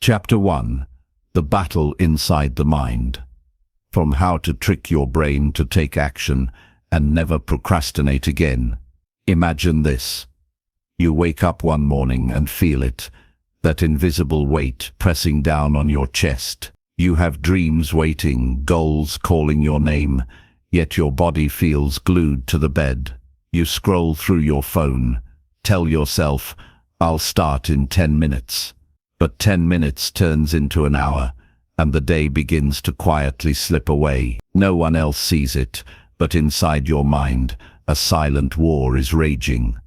Chapter 1. The Battle Inside the Mind. From how to trick your brain to take action and never procrastinate again. Imagine this. You wake up one morning and feel it, that invisible weight pressing down on your chest. You have dreams waiting, goals calling your name, yet your body feels glued to the bed. You scroll through your phone, tell yourself, "I'll start in 10 minutes." But 10 minutes turns into an hour, and the day begins to quietly slip away. No one else sees it, but inside your mind, a silent war is raging.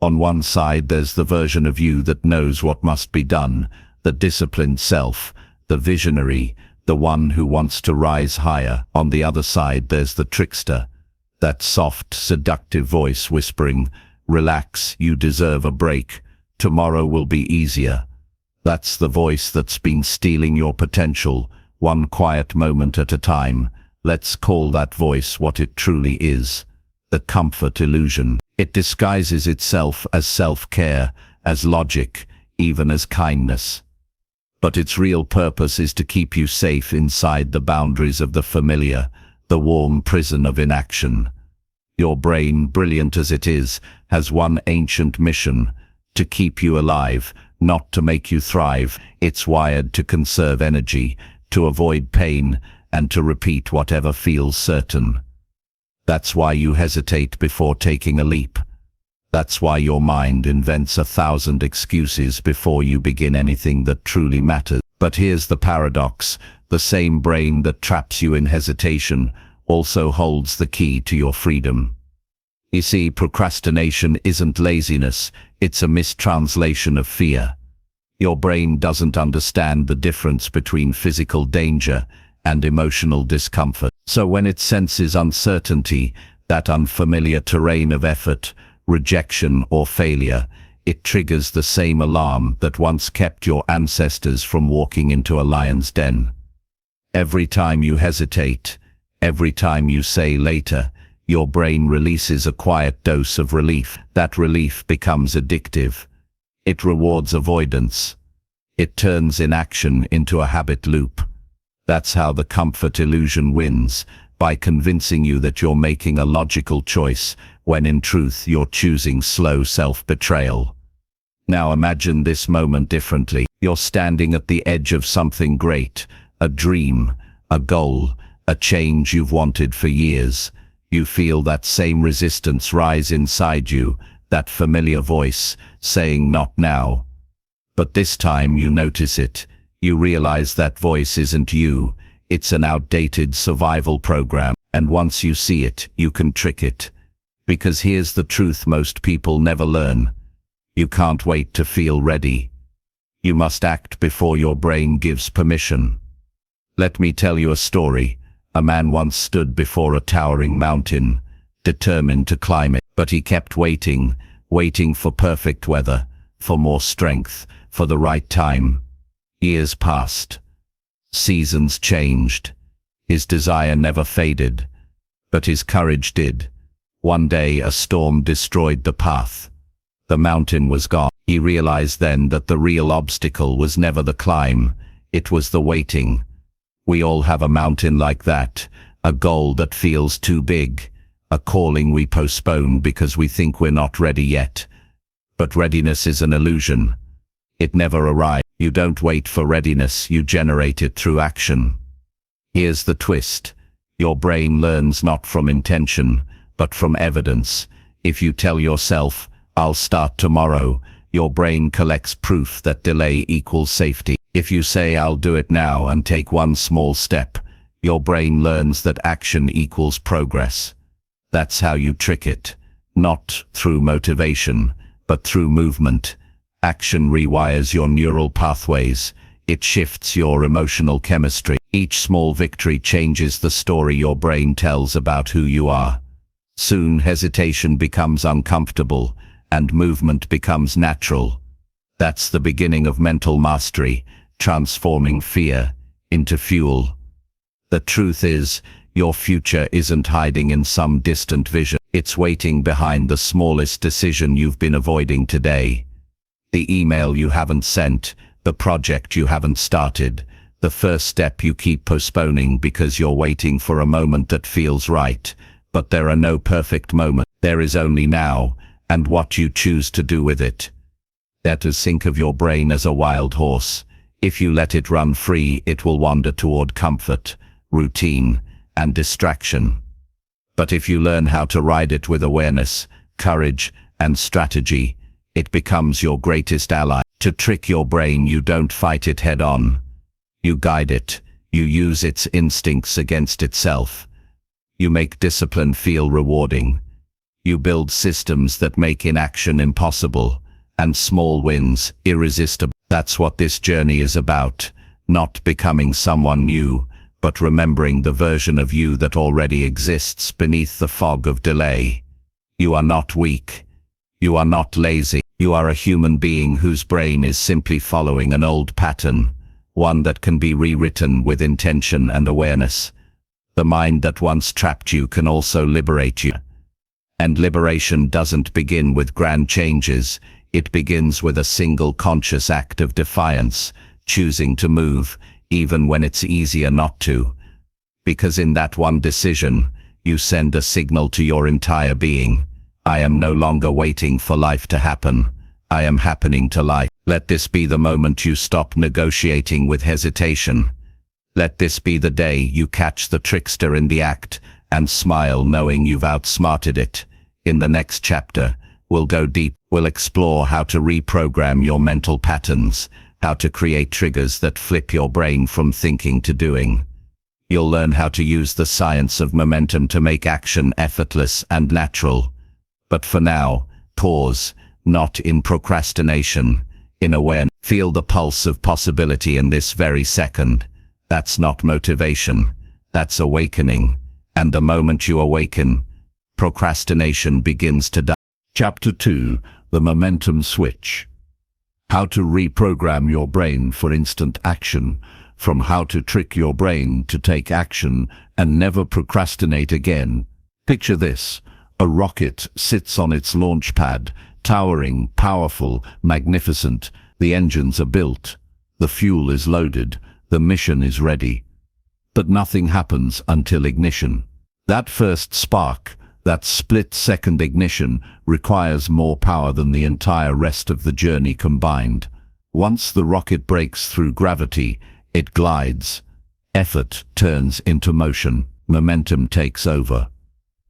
On one side there's the version of you that knows what must be done, the disciplined self, the visionary, the one who wants to rise higher. On the other side there's the trickster, that soft, seductive voice whispering, "Relax, you deserve a break. Tomorrow will be easier." That's the voice that's been stealing your potential, one quiet moment at a time. Let's call that voice what it truly is: the comfort illusion. It disguises itself as self-care, as logic, even as kindness. But its real purpose is to keep you safe inside the boundaries of the familiar, the warm prison of inaction. Your brain, brilliant as it is, has one ancient mission: to keep you alive, not to make you thrive. It's wired to conserve energy, to avoid pain, and to repeat whatever feels certain. That's why you hesitate before taking a leap. That's why your mind invents 1,000 excuses before you begin anything that truly matters. But here's the paradox: the same brain that traps you in hesitation also holds the key to your freedom. You see, procrastination isn't laziness, it's a mistranslation of fear. Your brain doesn't understand the difference between physical danger and emotional discomfort. So when it senses uncertainty, that unfamiliar terrain of effort, rejection or failure, it triggers the same alarm that once kept your ancestors from walking into a lion's den. Every time you hesitate, every time you say later, your brain releases a quiet dose of relief. That relief becomes addictive. It rewards avoidance. It turns inaction into a habit loop. That's how the comfort illusion wins, by convincing you that you're making a logical choice, when in truth you're choosing slow self-betrayal. Now imagine this moment differently. You're standing at the edge of something great, a dream, a goal, a change you've wanted for years. You feel that same resistance rise inside you, that familiar voice saying not now. But this time you notice it. You realize that voice isn't you. It's an outdated survival program. And once you see it, you can trick it. Because here's the truth most people never learn. You can't wait to feel ready. You must act before your brain gives permission. Let me tell you a story. A man once stood before a towering mountain, determined to climb it. But he kept waiting, waiting for perfect weather, for more strength, for the right time. Years passed. Seasons changed. His desire never faded, but his courage did. One day a storm destroyed the path. The mountain was gone. He realized then that the real obstacle was never the climb, it was the waiting. We all have a mountain like that, a goal that feels too big, a calling we postpone because we think we're not ready yet. But readiness is an illusion. It never arrives. You don't wait for readiness, you generate it through action. Here's the twist. Your brain learns not from intention, but from evidence. If you tell yourself, "I'll start tomorrow," your brain collects proof that delay equals safety. If you say, "I'll do it now and take one small step," your brain learns that action equals progress. That's how you trick it. Not through motivation, but through movement. Action rewires your neural pathways. It shifts your emotional chemistry. Each small victory changes the story your brain tells about who you are. Soon hesitation becomes uncomfortable, and movement becomes natural. That's the beginning of mental mastery, transforming fear into fuel. The truth is, your future isn't hiding in some distant vision. It's waiting behind the smallest decision you've been avoiding today. The email you haven't sent, the project you haven't started, the first step you keep postponing because you're waiting for a moment that feels right. But there are no perfect moments. There is only now, and what you choose to do with it. That is, think of your brain as a wild horse. If you let it run free, it will wander toward comfort, routine, and distraction. But if you learn how to ride it with awareness, courage, and strategy, it becomes your greatest ally. To trick your brain, you don't fight it head-on. You guide it. You use its instincts against itself. You make discipline feel rewarding. You build systems that make inaction impossible, and small wins irresistible. That's what this journey is about. Not becoming someone new, but remembering the version of you that already exists beneath the fog of delay. You are not weak. You are not lazy. You are a human being whose brain is simply following an old pattern, one that can be rewritten with intention and awareness. The mind that once trapped you can also liberate you. And liberation doesn't begin with grand changes. It begins with a single conscious act of defiance, choosing to move, even when it's easier not to. Because in that one decision, you send a signal to your entire being. I am no longer waiting for life to happen. I am happening to life. Let this be the moment you stop negotiating with hesitation. Let this be the day you catch the trickster in the act and smile knowing you've outsmarted it. In the next chapter, we'll go deep. We'll explore how to reprogram your mental patterns, how to create triggers that flip your brain from thinking to doing. You'll learn how to use the science of momentum to make action effortless and natural. But for now, pause, not in procrastination, in awareness. Feel the pulse of possibility in this very second. That's not motivation, that's awakening. And the moment you awaken, procrastination begins to die. Chapter 2, The Momentum Switch. How to reprogram your brain for instant action, from how to trick your brain to take action and never procrastinate again. Picture this. A rocket sits on its launch pad, towering, powerful, magnificent. The engines are built. The fuel is loaded. The mission is ready. But nothing happens until ignition. That first spark, that split-second ignition, requires more power than the entire rest of the journey combined. Once the rocket breaks through gravity, it glides. Effort turns into motion. Momentum takes over.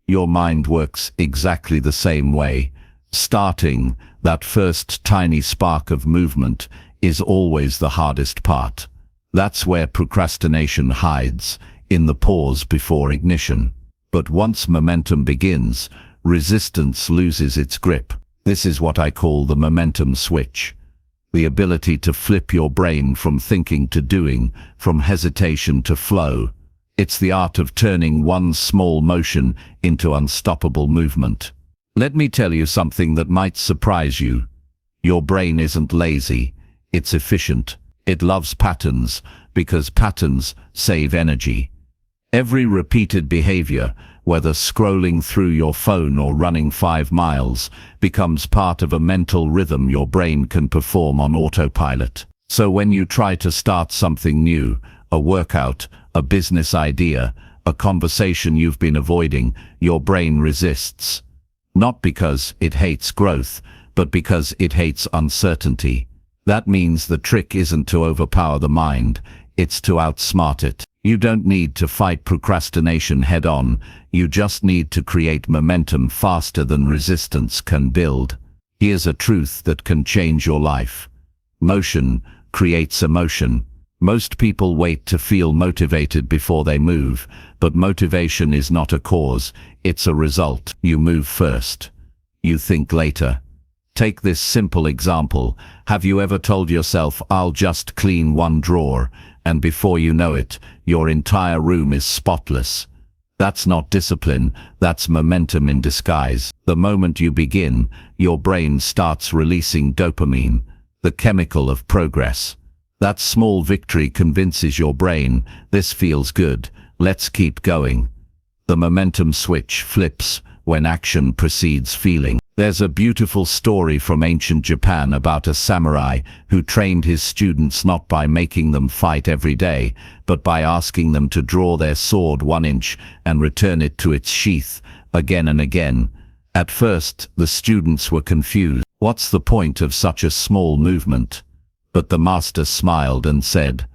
Your mind works exactly the same way. Starting, that first tiny spark of movement, is always the hardest part. That's where procrastination hides, in the pause before ignition. But once momentum begins, resistance loses its grip. This is what I call the momentum switch. The ability to flip your brain from thinking to doing, from hesitation to flow. It's the art of turning one small motion into unstoppable movement. Let me tell you something that might surprise you. Your brain isn't lazy, it's efficient. It loves patterns, because patterns save energy. Every repeated behavior, whether scrolling through your phone or running 5 miles, becomes part of a mental rhythm your brain can perform on autopilot. So when you try to start something new, a workout, a business idea, a conversation you've been avoiding, your brain resists. Not because it hates growth, but because it hates uncertainty. That means the trick isn't to overpower the mind, it's to outsmart it. You don't need to fight procrastination head-on, you just need to create momentum faster than resistance can build. Here's a truth that can change your life. Motion creates emotion. Most people wait to feel motivated before they move, but motivation is not a cause, it's a result. You move first. You think later. Take this simple example. Have you ever told yourself, I'll just clean one drawer, and before you know it, your entire room is spotless? That's not discipline, that's momentum in disguise. The moment you begin, your brain starts releasing dopamine, the chemical of progress. That small victory convinces your brain, this feels good, let's keep going. The momentum switch flips when action precedes feeling. There's a beautiful story from ancient Japan about a samurai who trained his students not by making them fight every day, but by asking them to draw their sword 1 inch and return it to its sheath again and again. At first, the students were confused. What's the point of such a small movement? But the master smiled and said,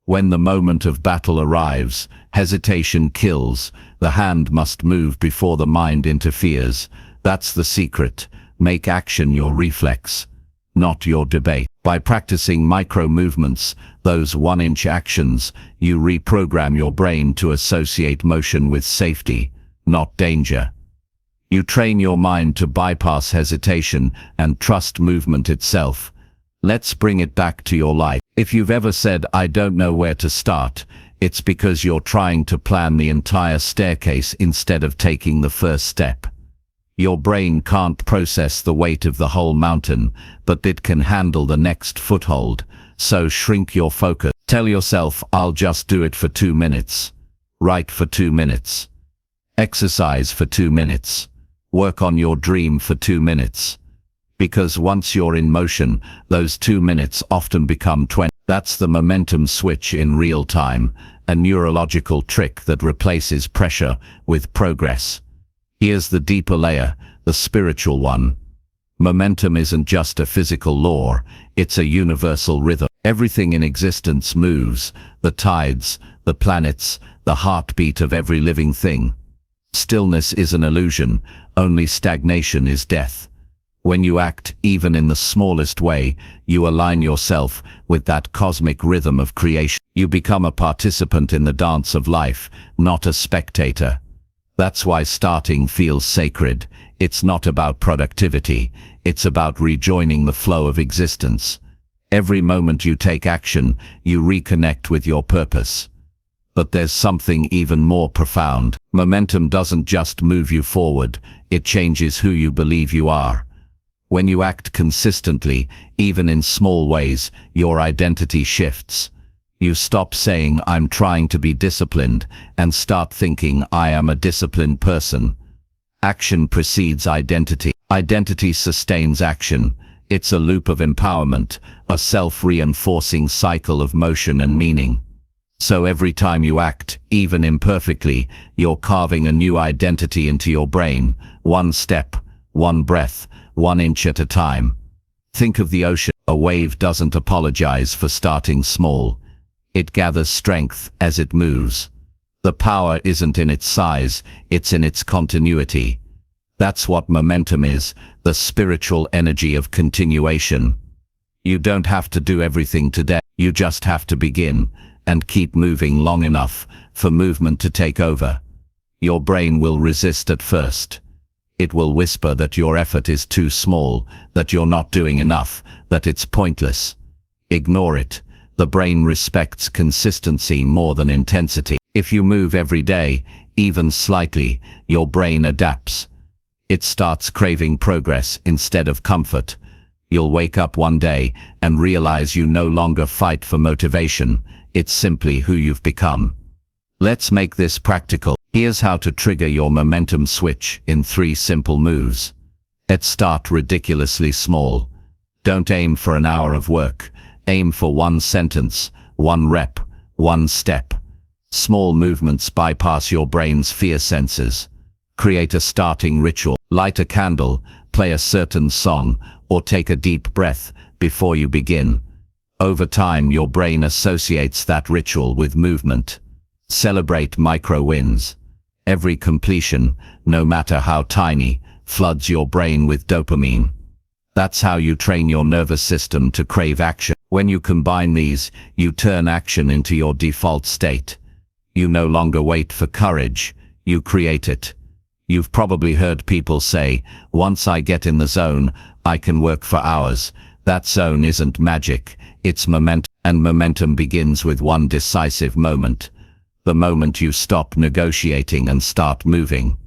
when the moment of battle arrives, hesitation kills. The hand must move before the mind interferes. That's the secret. Make action your reflex, not your debate. By practicing micro movements, those 1-inch actions, you reprogram your brain to associate motion with safety, not danger. You train your mind to bypass hesitation and trust movement itself. Let's bring it back to your life. If you've ever said, I don't know where to start, it's because you're trying to plan the entire staircase instead of taking the first step. Your brain can't process the weight of the whole mountain, but it can handle the next foothold. So shrink your focus. Tell yourself, I'll just do it for 2 minutes. Write for 2 minutes. Exercise for 2 minutes. Work on your dream for 2 minutes. Because once you're in motion, those 2 minutes often become 20. That's the momentum switch in real time, a neurological trick that replaces pressure with progress. Here's the deeper layer, the spiritual one. Momentum isn't just a physical law, it's a universal rhythm. Everything in existence moves, the tides, the planets, the heartbeat of every living thing. Stillness is an illusion, only stagnation is death. When you act, even in the smallest way, you align yourself with that cosmic rhythm of creation. You become a participant in the dance of life, not a spectator. That's why starting feels sacred. It's not about productivity, it's about rejoining the flow of existence. Every moment you take action, you reconnect with your purpose. But there's something even more profound. Momentum doesn't just move you forward, it changes who you believe you are. When you act consistently, even in small ways, your identity shifts. You stop saying, I'm trying to be disciplined, and start thinking, I am a disciplined person. Action precedes identity. Identity sustains action. It's a loop of empowerment, a self-reinforcing cycle of motion and meaning. So every time you act, even imperfectly, you're carving a new identity into your brain, 1 step, 1 breath, 1 inch at a time. Think of the ocean. A wave doesn't apologize for starting small. It gathers strength as it moves. The power isn't in its size, it's in its continuity. That's what momentum is, the spiritual energy of continuation. You don't have to do everything today, you just have to begin, and keep moving long enough for movement to take over. Your brain will resist at first. It will whisper that your effort is too small, that you're not doing enough, that it's pointless. Ignore it. The brain respects consistency more than intensity. If you move every day, even slightly, your brain adapts. It starts craving progress instead of comfort. You'll wake up one day and realize you no longer fight for motivation. It's simply who you've become. Let's make this practical. Here's how to trigger your momentum switch in 3 simple moves. Let's start ridiculously small. Don't aim for an hour of work. Aim for 1 sentence, 1 rep, 1 step. Small movements bypass your brain's fear sensors. Create a starting ritual. Light a candle, play a certain song, or take a deep breath before you begin. Over time, your brain associates that ritual with movement. Celebrate micro wins. Every completion, no matter how tiny, floods your brain with dopamine. That's how you train your nervous system to crave action. When you combine these, you turn action into your default state. You no longer wait for courage, you create it. You've probably heard people say, once I get in the zone, I can work for hours. That zone isn't magic, it's momentum. And momentum begins with 1 decisive moment. The moment you stop negotiating and start moving.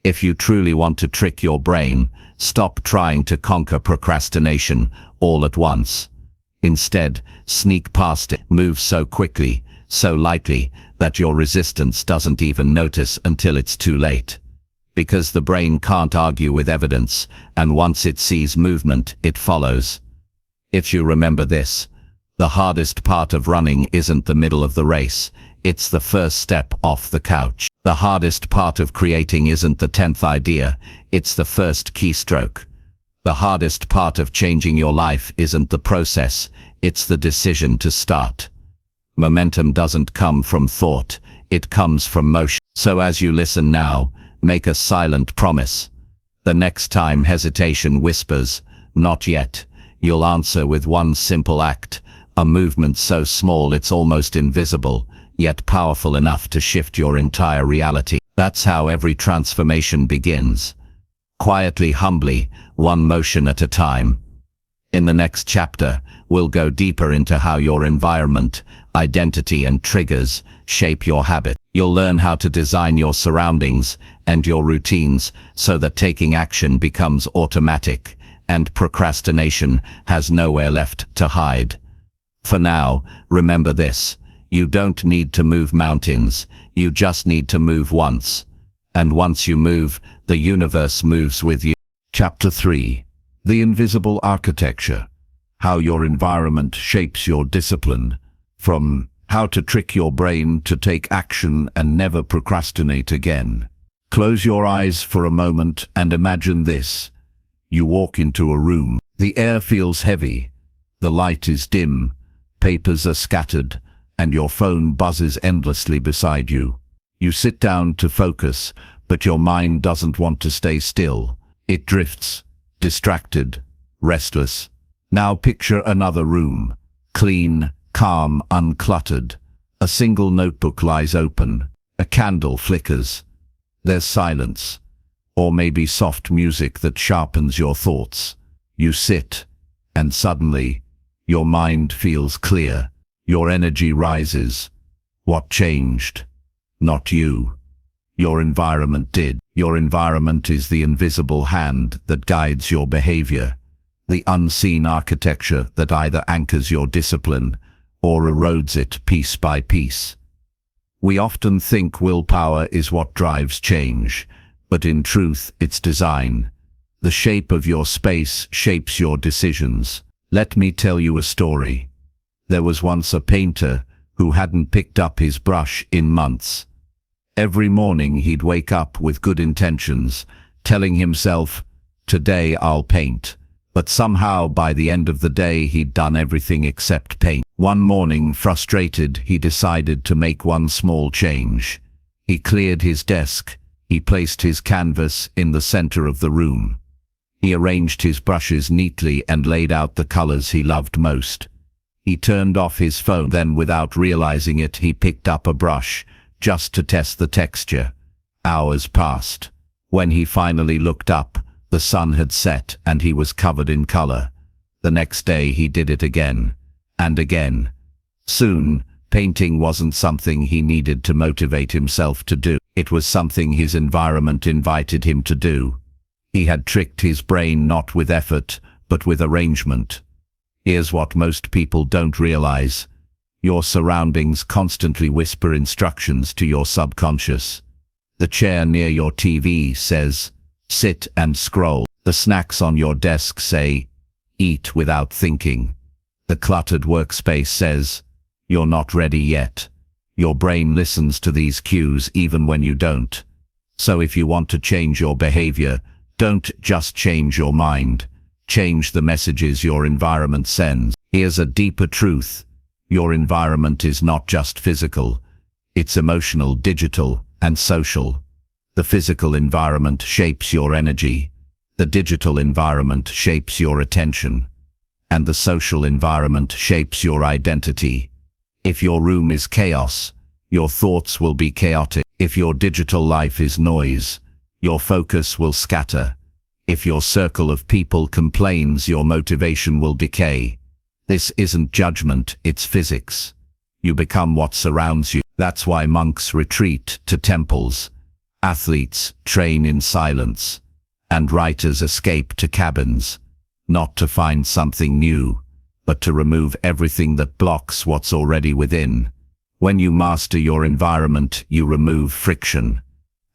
If you truly want to trick your brain, stop trying to conquer procrastination all at once. Instead, sneak past it. Move so quickly, so lightly, that your resistance doesn't even notice until it's too late. because the brain can't argue with evidence, and once it sees movement, it follows. If you remember this, the hardest part of running isn't the middle of the race, it's the first step off the couch. The hardest part of creating isn't the 10th idea, it's the first keystroke. The hardest part of changing your life isn't the process, it's the decision to start. Momentum doesn't come from thought, it comes from motion. So as you listen now, make a silent promise. The next time hesitation whispers, "Not yet," you'll answer with one simple act, a movement so small it's almost invisible, yet powerful enough to shift your entire reality. That's how every transformation begins. Quietly, humbly, one motion at a time. In the next chapter, we'll go deeper into how your environment, identity, and triggers shape your habit. You'll learn how to design your surroundings and your routines so that taking action becomes automatic and procrastination has nowhere left to hide. For now, remember this: you don't need to move mountains, you just need to move once. And once you move, the universe moves with you. Chapter 3. The Invisible Architecture. How your environment shapes your discipline. From how to trick your brain to take action and never procrastinate again. Close your eyes for a moment and imagine this. You walk into a room. The air feels heavy. The light is dim. Papers are scattered, and your phone buzzes endlessly beside you. You sit down to focus, but your mind doesn't want to stay still. It drifts, distracted, restless. Now picture another room. Clean, calm, uncluttered. A single notebook lies open. A candle flickers. There's silence, or maybe soft music that sharpens your thoughts. You sit, and suddenly, your mind feels clear. Your energy rises. What changed? Not you. Your environment did. Your environment is the invisible hand that guides your behavior, the unseen architecture that either anchors your discipline or erodes it piece by piece. We often think willpower is what drives change, but in truth, it's design. The shape of your space shapes your decisions. Let me tell you a story. There was once a painter who hadn't picked up his brush in months. Every morning he'd wake up with good intentions, telling himself, "Today I'll paint." But somehow by the end of the day he'd done everything except paint. One morning, frustrated, he decided to make one small change. He cleared his desk. He placed his canvas in the center of the room. He arranged his brushes neatly and laid out the colors he loved most. He turned off his phone. Then, without realizing it, he picked up a brush, just to test the texture. Hours passed. When he finally looked up, the sun had set and he was covered in color. The next day he did it again, and again. Soon, painting wasn't something he needed to motivate himself to do. It was something his environment invited him to do. He had tricked his brain not with effort, but with arrangement. Here's what most people don't realize. Your surroundings constantly whisper instructions to your subconscious. The chair near your TV says, "Sit and scroll." The snacks on your desk say, "Eat without thinking." The cluttered workspace says, "You're not ready yet." Your brain listens to these cues even when you don't. So if you want to change your behavior, don't just change your mind. Change the messages your environment sends. Here's a deeper truth. Your environment is not just physical. It's emotional, digital, and social. The physical environment shapes your energy. The digital environment shapes your attention. And the social environment shapes your identity. If your room is chaos, your thoughts will be chaotic. If your digital life is noise, your focus will scatter. If your circle of people complains, your motivation will decay. This isn't judgment, it's physics. You become what surrounds you. That's why monks retreat to temples, athletes train in silence, and writers escape to cabins, not to find something new, but to remove everything that blocks what's already within. When you master your environment, you remove friction.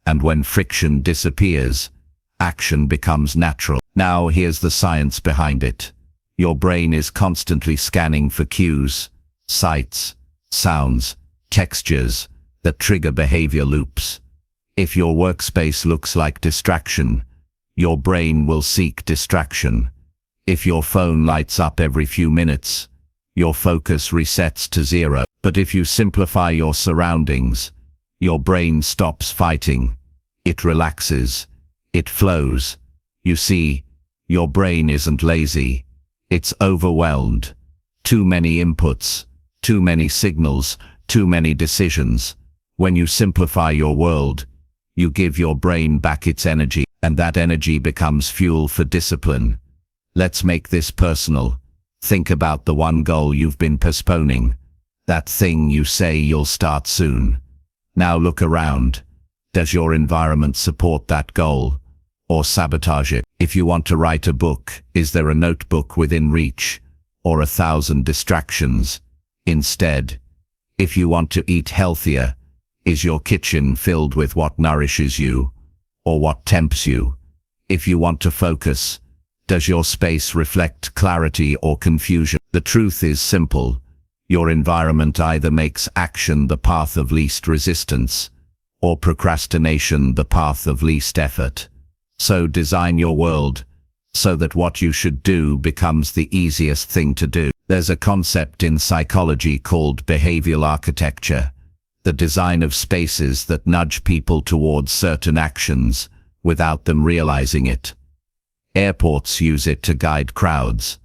And when friction disappears, action becomes natural. Now here's the science behind it. Your brain is constantly scanning for cues, sights, sounds, textures that trigger behavior loops. If your workspace looks like distraction, your brain will seek distraction. If your phone lights up every few minutes, your focus resets to zero. But if you simplify your surroundings, your brain stops fighting. It relaxes. It flows. You see, your brain isn't lazy. It's overwhelmed. Too many inputs, too many signals, too many decisions. When you simplify your world, you give your brain back its energy, and that energy becomes fuel for discipline. Let's make this personal. Think about the one goal you've been postponing. That thing you say you'll start soon. Now look around. Does your environment support that goal, or sabotage it? If you want to write a book, is there a notebook within reach, or 1,000 distractions? Instead, if you want to eat healthier, is your kitchen filled with what nourishes you, or what tempts you? If you want to focus, does your space reflect clarity or confusion? The truth is simple. Your environment either makes action the path of least resistance, or procrastination the path of least effort. So design your world so that what you should do becomes the easiest thing to do. There's a concept in psychology called behavioral architecture, the design of spaces that nudge people towards certain actions without them realizing it. Airports use it to guide crowds.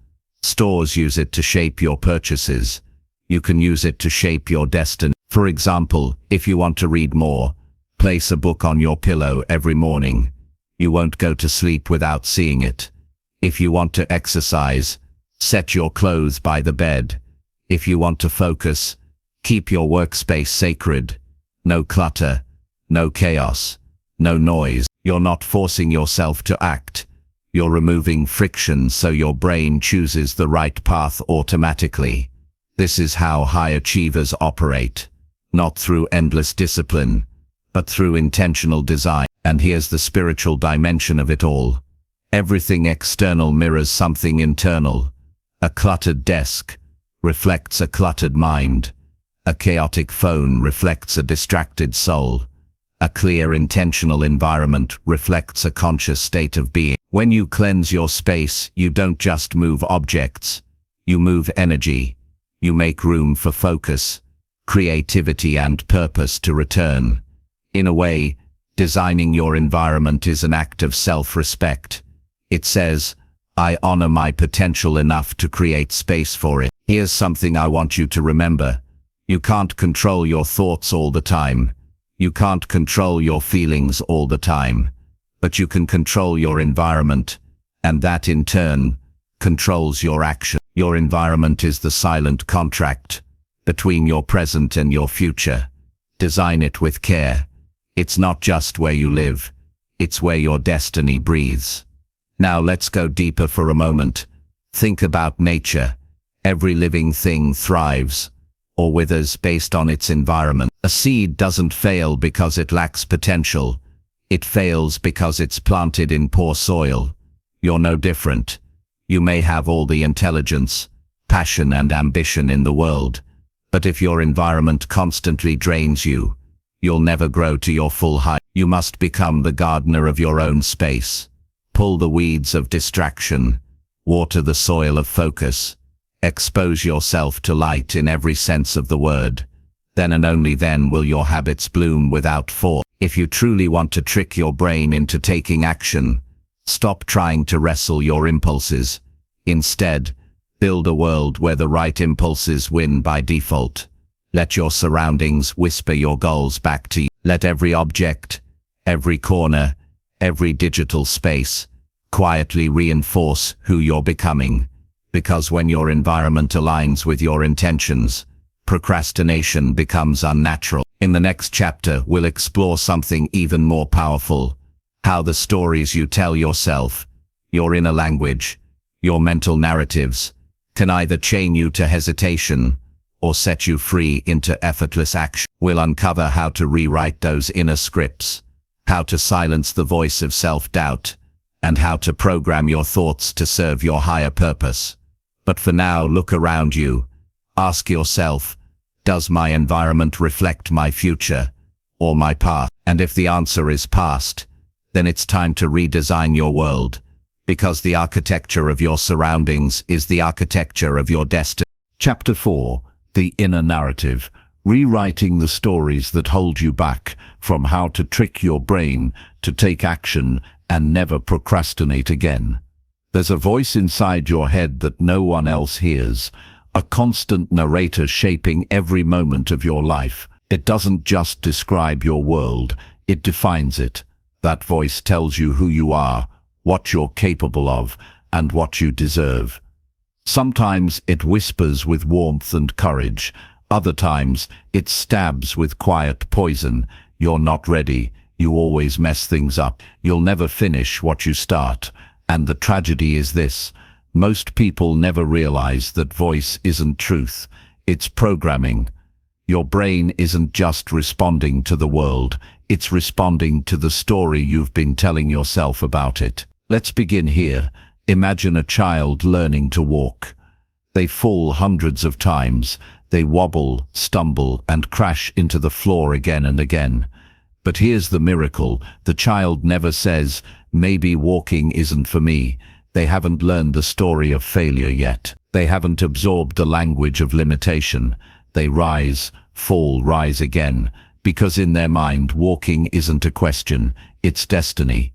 Stores use it to shape your purchases. You can use it to shape your destiny. For example, if you want to read more, place a book on your pillow every morning. You won't go to sleep without seeing it. If you want to exercise, set your clothes by the bed. If you want to focus, keep your workspace sacred. No clutter, no chaos, no noise. You're not forcing yourself to act. You're removing friction so your brain chooses the right path automatically. This is how high achievers operate, not through endless discipline, but through intentional design. And here's the spiritual dimension of it all. Everything external mirrors something internal. A cluttered desk reflects a cluttered mind. A chaotic phone reflects a distracted soul. A clear, intentional environment reflects a conscious state of being. When you cleanse your space, you don't just move objects. You move energy. You make room for focus, creativity, and purpose to return. In a way, designing your environment is an act of self-respect. It says, I honor my potential enough to create space for it. Here's something I want you to remember. You can't control your thoughts all the time. You can't control your feelings all the time. But you can control your environment, and that in turn controls your action. Your environment is the silent contract between your present and your future. Design it with care. It's not just where you live, it's where your destiny breathes. Now let's go deeper for a moment. Think about nature. Every living thing thrives or withers based on its environment. A seed doesn't fail because it lacks potential. It fails because it's planted in poor soil. You're no different. You may have all the intelligence, passion, and ambition in the world, but if your environment constantly drains you, you'll never grow to your full height. You must become the gardener of your own space. Pull the weeds of distraction, water the soil of focus, expose yourself to light in every sense of the word. Then and only then will your habits bloom without force. If you truly want to trick your brain into taking action, stop trying to wrestle your impulses. Instead, build a world where the right impulses win by default. Let your surroundings whisper your goals back to you. Let every object, every corner, every digital space quietly reinforce who you're becoming. Because when your environment aligns with your intentions, procrastination becomes unnatural. In the next chapter, we'll explore something even more powerful: how the stories you tell yourself, your inner language, your mental narratives, can either chain you to hesitation or set you free into effortless action. We'll uncover how to rewrite those inner scripts, how to silence the voice of self-doubt, and how to program your thoughts to serve your higher purpose. But for now, look around you. Ask yourself, does my environment reflect my future or my past? And if the answer is past, then it's time to redesign your world, because the architecture of your surroundings is the architecture of your destiny. Chapter 4. The Inner Narrative. Rewriting the stories that hold you back, from how to trick your brain to take action and never procrastinate again. There's a voice inside your head that no one else hears, a constant narrator shaping every moment of your life. It doesn't just describe your world, it defines it. That voice tells you who you are, what you're capable of, and what you deserve. Sometimes it whispers with warmth and courage. Other times it stabs with quiet poison. You're not ready. You always mess things up. You'll never finish what you start. And the tragedy is this: most people never realize that voice isn't truth. It's programming. Your brain isn't just responding to the world. It's responding to the story you've been telling yourself about it. Let's begin here. Imagine a child learning to walk. They fall hundreds of times. They wobble, stumble, and crash into the floor again and again. But here's the miracle. The child never says, maybe walking isn't for me. They haven't learned the story of failure yet. They haven't absorbed the language of limitation. They rise, fall, rise again, because in their mind, walking isn't a question, it's destiny.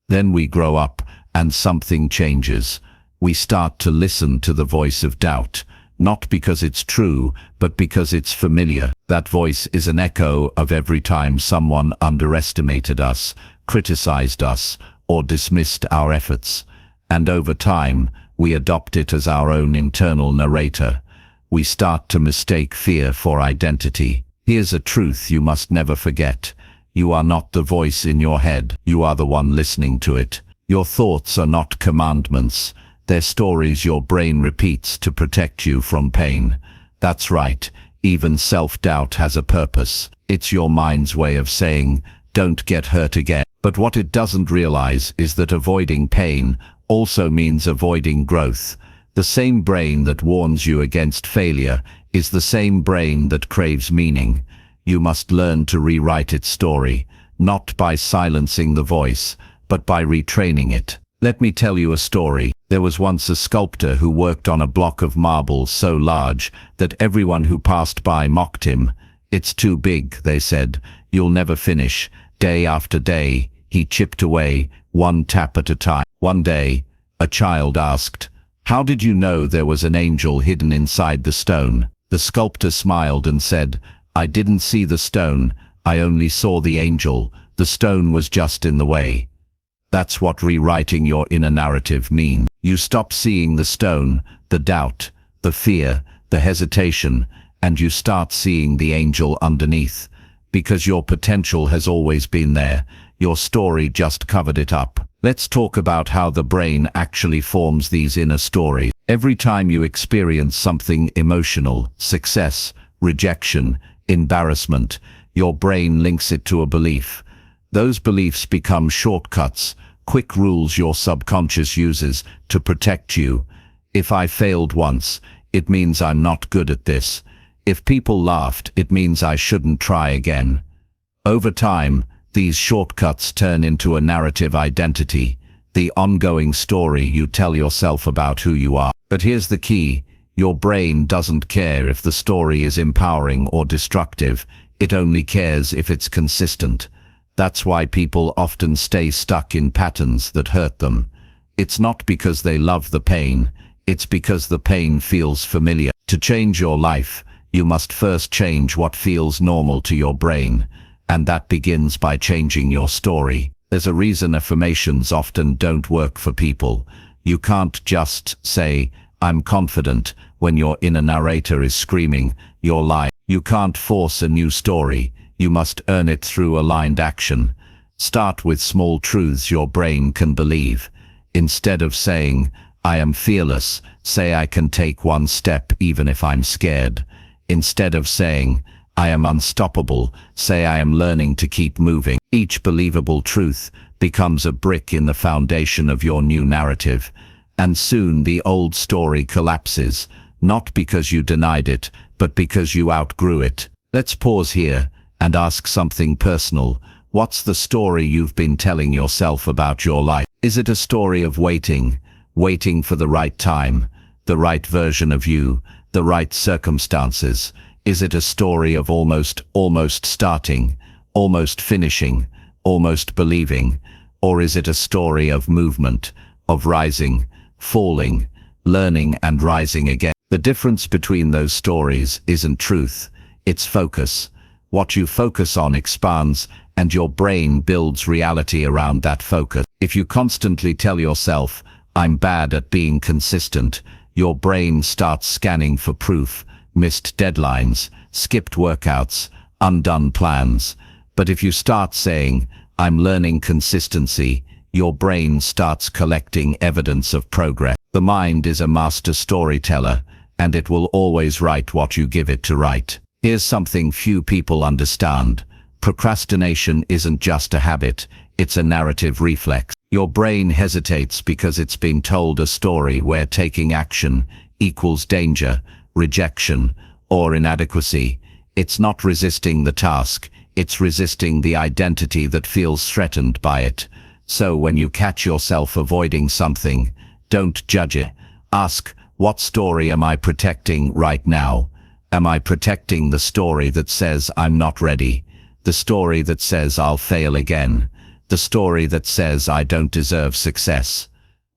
Then we grow up, and something changes. We start to listen to the voice of doubt. Not because it's true, but because it's familiar. That voice is an echo of every time someone underestimated us, criticized us, or dismissed our efforts. And over time, we adopt it as our own internal narrator. We start to mistake fear for identity. Here's a truth you must never forget. You are not the voice in your head. You are the one listening to it. Your thoughts are not commandments. They're stories your brain repeats to protect you from pain. That's right, even self-doubt has a purpose. It's your mind's way of saying, don't get hurt again. But what it doesn't realize is that avoiding pain also means avoiding growth. The same brain that warns you against failure is the same brain that craves meaning. You must learn to rewrite its story, not by silencing the voice, but by retraining it. Let me tell you a story. There was once a sculptor who worked on a block of marble so large that everyone who passed by mocked him. It's too big, they said. You'll never finish. Day after day, he chipped away, one tap at a time. One day, a child asked, "How did you know there was an angel hidden inside the stone?" The sculptor smiled and said, "I didn't see the stone. I only saw the angel. The stone was just in the way." That's what rewriting your inner narrative means. You stop seeing the stone, the doubt, the fear, the hesitation, and you start seeing the angel underneath. Because your potential has always been there. Your story just covered it up. Let's talk about how the brain actually forms these inner stories. Every time you experience something emotional, success, rejection, embarrassment, your brain links it to a belief. Those beliefs become shortcuts, quick rules your subconscious uses to protect you. If I failed once, it means I'm not good at this. If people laughed, it means I shouldn't try again. Over time, these shortcuts turn into a narrative identity, the ongoing story you tell yourself about who you are. But here's the key: your brain doesn't care if the story is empowering or destructive. It only cares if it's consistent. That's why people often stay stuck in patterns that hurt them. It's not because they love the pain, it's because the pain feels familiar. To change your life, you must first change what feels normal to your brain, and that begins by changing your story. There's a reason affirmations often don't work for people. You can't just say, "I'm confident," when your inner narrator is screaming, "You're lying." You can't force a new story. You must earn it through aligned action. Start with small truths your brain can believe. Instead of saying, "I am fearless," say, "I can take one step even if I'm scared." Instead of saying, I am unstoppable. Say I am learning to keep moving. Each believable truth becomes a brick in the foundation of your new narrative, and soon the old story collapses, not because you denied it, but because you outgrew it. Let's pause here and ask something personal. What's the story you've been telling yourself about your life? Is it a story of waiting for the right time, the right version of you, the right circumstances? Is it a story of almost starting, almost finishing, almost believing? Or is it a story of movement, of rising, falling, learning and rising again? The difference between those stories isn't truth, it's focus. What you focus on expands, and your brain builds reality around that focus. If you constantly tell yourself, I'm bad at being consistent, your brain starts scanning for proof, missed deadlines, skipped workouts, undone plans. But if you start saying, I'm learning consistency, your brain starts collecting evidence of progress. The mind is a master storyteller, and it will always write what you give it to write. Here's something few people understand. Procrastination isn't just a habit, it's a narrative reflex. Your brain hesitates because it's been told a story where taking action equals danger, rejection, or inadequacy. It's not resisting the task, it's resisting the identity that feels threatened by it. So when you catch yourself avoiding something, don't judge it. Ask, what story am I protecting right now? Am I protecting the story that says I'm not ready? The story that says I'll fail again? The story that says I don't deserve success?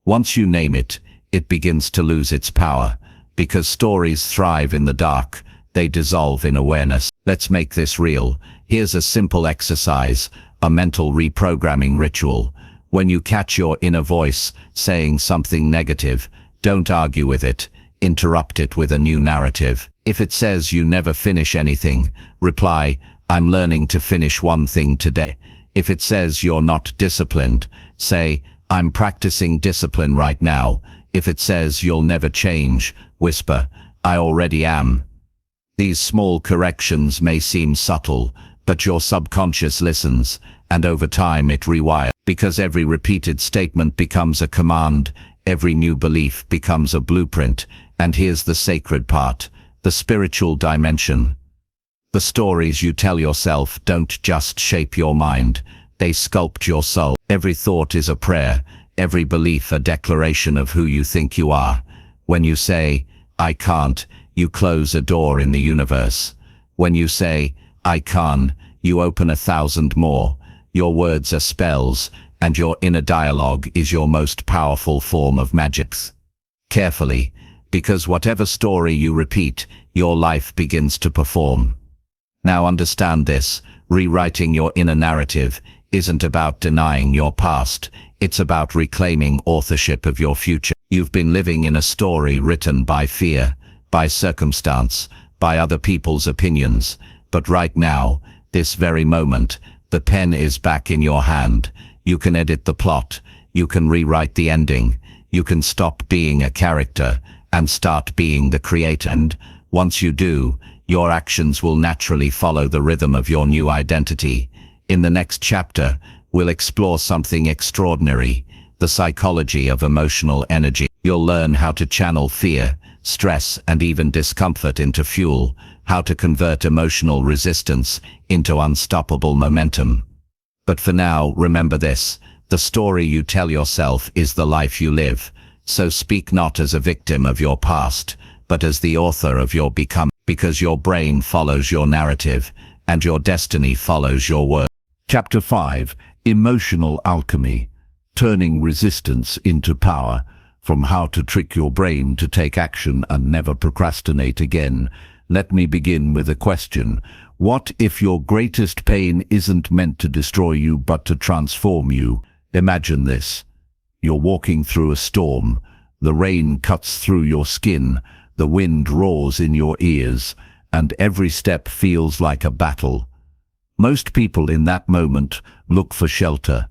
Once you name it, it begins to lose its power. Because stories thrive in the dark, they dissolve in awareness. Let's make this real. Here's a simple exercise, a mental reprogramming ritual. When you catch your inner voice saying something negative, don't argue with it. Interrupt it with a new narrative. If it says you never finish anything, reply, I'm learning to finish one thing today. If it says you're not disciplined, say, I'm practicing discipline right now. If it says you'll never change, whisper, I already am. These small corrections may seem subtle, but your subconscious listens, and over time it rewires. Because every repeated statement becomes a command, every new belief becomes a blueprint, and here's the sacred part, the spiritual dimension. The stories you tell yourself don't just shape your mind, they sculpt your soul. Every thought is a prayer, every belief a declaration of who you think you are. When you say, I can't, you close a door in the universe. When you say, I can, you open 1,000 more. Your words are spells, and your inner dialogue is your most powerful form of magic. Carefully, because whatever story you repeat, your life begins to perform. Now understand this, rewriting your inner narrative isn't about denying your past, it's about reclaiming authorship of your future. You've been living in a story written by fear, by circumstance, by other people's opinions, but right now, this very moment, the pen is back in your hand. You can edit the plot, you can rewrite the ending, you can stop being a character and start being the creator. And once you do, your actions will naturally follow the rhythm of your new identity. In the next chapter, we'll explore something extraordinary, the psychology of emotional energy. You'll learn how to channel fear, stress, and even discomfort into fuel, how to convert emotional resistance into unstoppable momentum. But for now, remember this, the story you tell yourself is the life you live. So speak not as a victim of your past, but as the author of your becoming, because your brain follows your narrative, and your destiny follows your word. Chapter 5, Emotional Alchemy, Turning Resistance into Power, from how to trick your brain to take action and never procrastinate again. Let me begin with a question. What if your greatest pain isn't meant to destroy you but to transform you? Imagine this. You're walking through a storm. The rain cuts through your skin. The wind roars in your ears. And every step feels like a battle. Most people in that moment look for shelter.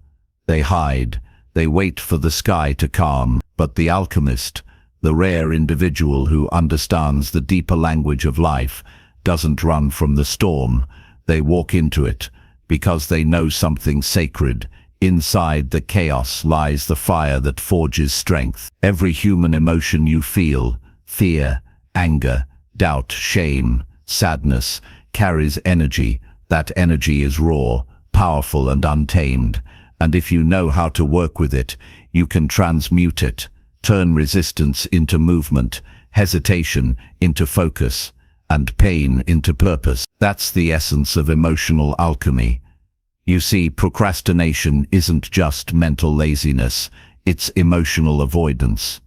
They hide. They wait for the sky to calm. But the alchemist, the rare individual who understands the deeper language of life, doesn't run from the storm. They walk into it because they know something sacred. Inside the chaos lies the fire that forges strength. Every human emotion you feel, fear, anger, doubt, shame, sadness, carries energy. That energy is raw, powerful and untamed. And if you know how to work with it, you can transmute it, turn resistance into movement, hesitation into focus, and pain into purpose. That's the essence of emotional alchemy. You see, procrastination isn't just mental laziness, it's emotional avoidance.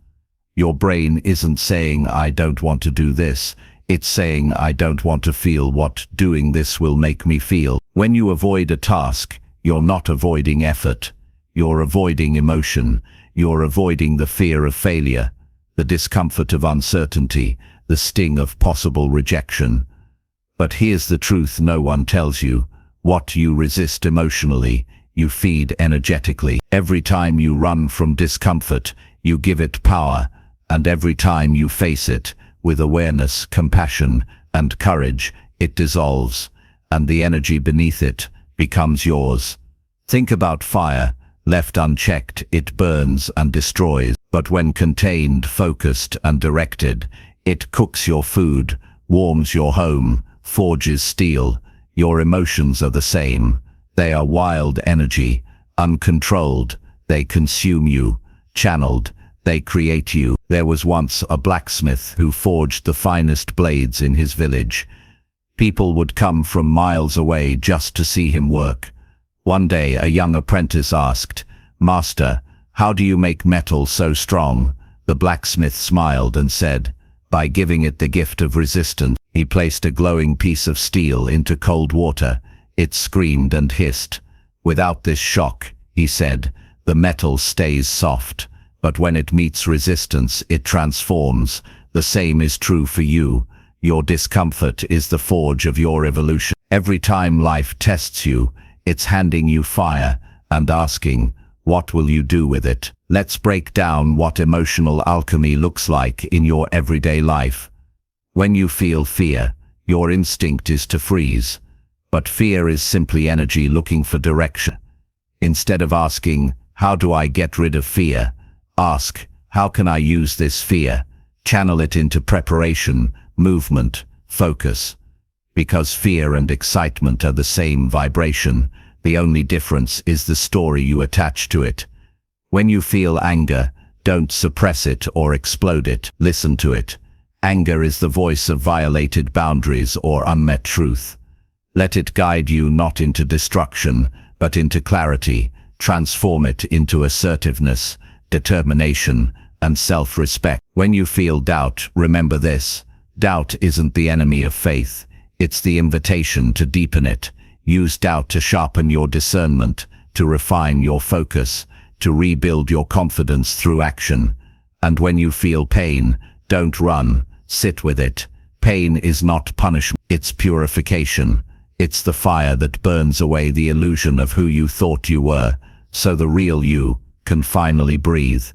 Your brain isn't saying, "I don't want to do this." It's saying, "I don't want to feel what doing this will make me feel." When you avoid a task, you're not avoiding effort. You're avoiding emotion. You're avoiding the fear of failure, the discomfort of uncertainty, the sting of possible rejection. But here's the truth no one tells you. What you resist emotionally, you feed energetically. Every time you run from discomfort, you give it power, and every time you face it, with awareness, compassion, and courage, it dissolves, and the energy beneath it becomes yours. Think about fire. Left unchecked, it burns and destroys. But when contained, focused, and directed, it cooks your food, warms your home, forges steel. Your emotions are the same. They are wild energy, uncontrolled. They consume you. Channeled, they create you. There was once a blacksmith who forged the finest blades in his village. People would come from miles away just to see him work. One day a young apprentice asked, "Master, how do you make metal so strong?" The blacksmith smiled and said, "By giving it the gift of resistance." He placed a glowing piece of steel into cold water. It screamed and hissed. "Without this shock," he said, "the metal stays soft. But when it meets resistance, it transforms. The same is true for you. Your discomfort is the forge of your evolution. Every time life tests you, it's handing you fire and asking, what will you do with it? Let's break down what emotional alchemy looks like in your everyday life. When you feel fear, your instinct is to freeze. But fear is simply energy looking for direction. Instead of asking, "How do I get rid of fear?" ask, "How can I use this fear?" Channel it into preparation, movement, focus. Because fear and excitement are the same vibration, the only difference is the story you attach to it. When you feel anger, don't suppress it or explode it. Listen to it. Anger is the voice of violated boundaries or unmet truth. Let it guide you not into destruction, but into clarity. Transform it into assertiveness, determination, and self-respect. When you feel doubt, remember this. Doubt isn't the enemy of faith. It's the invitation to deepen it. Use doubt to sharpen your discernment, to refine your focus, to rebuild your confidence through action. And when you feel pain, don't run, sit with it. Pain is not punishment, it's purification. It's the fire that burns away the illusion of who you thought you were, so the real you can finally breathe.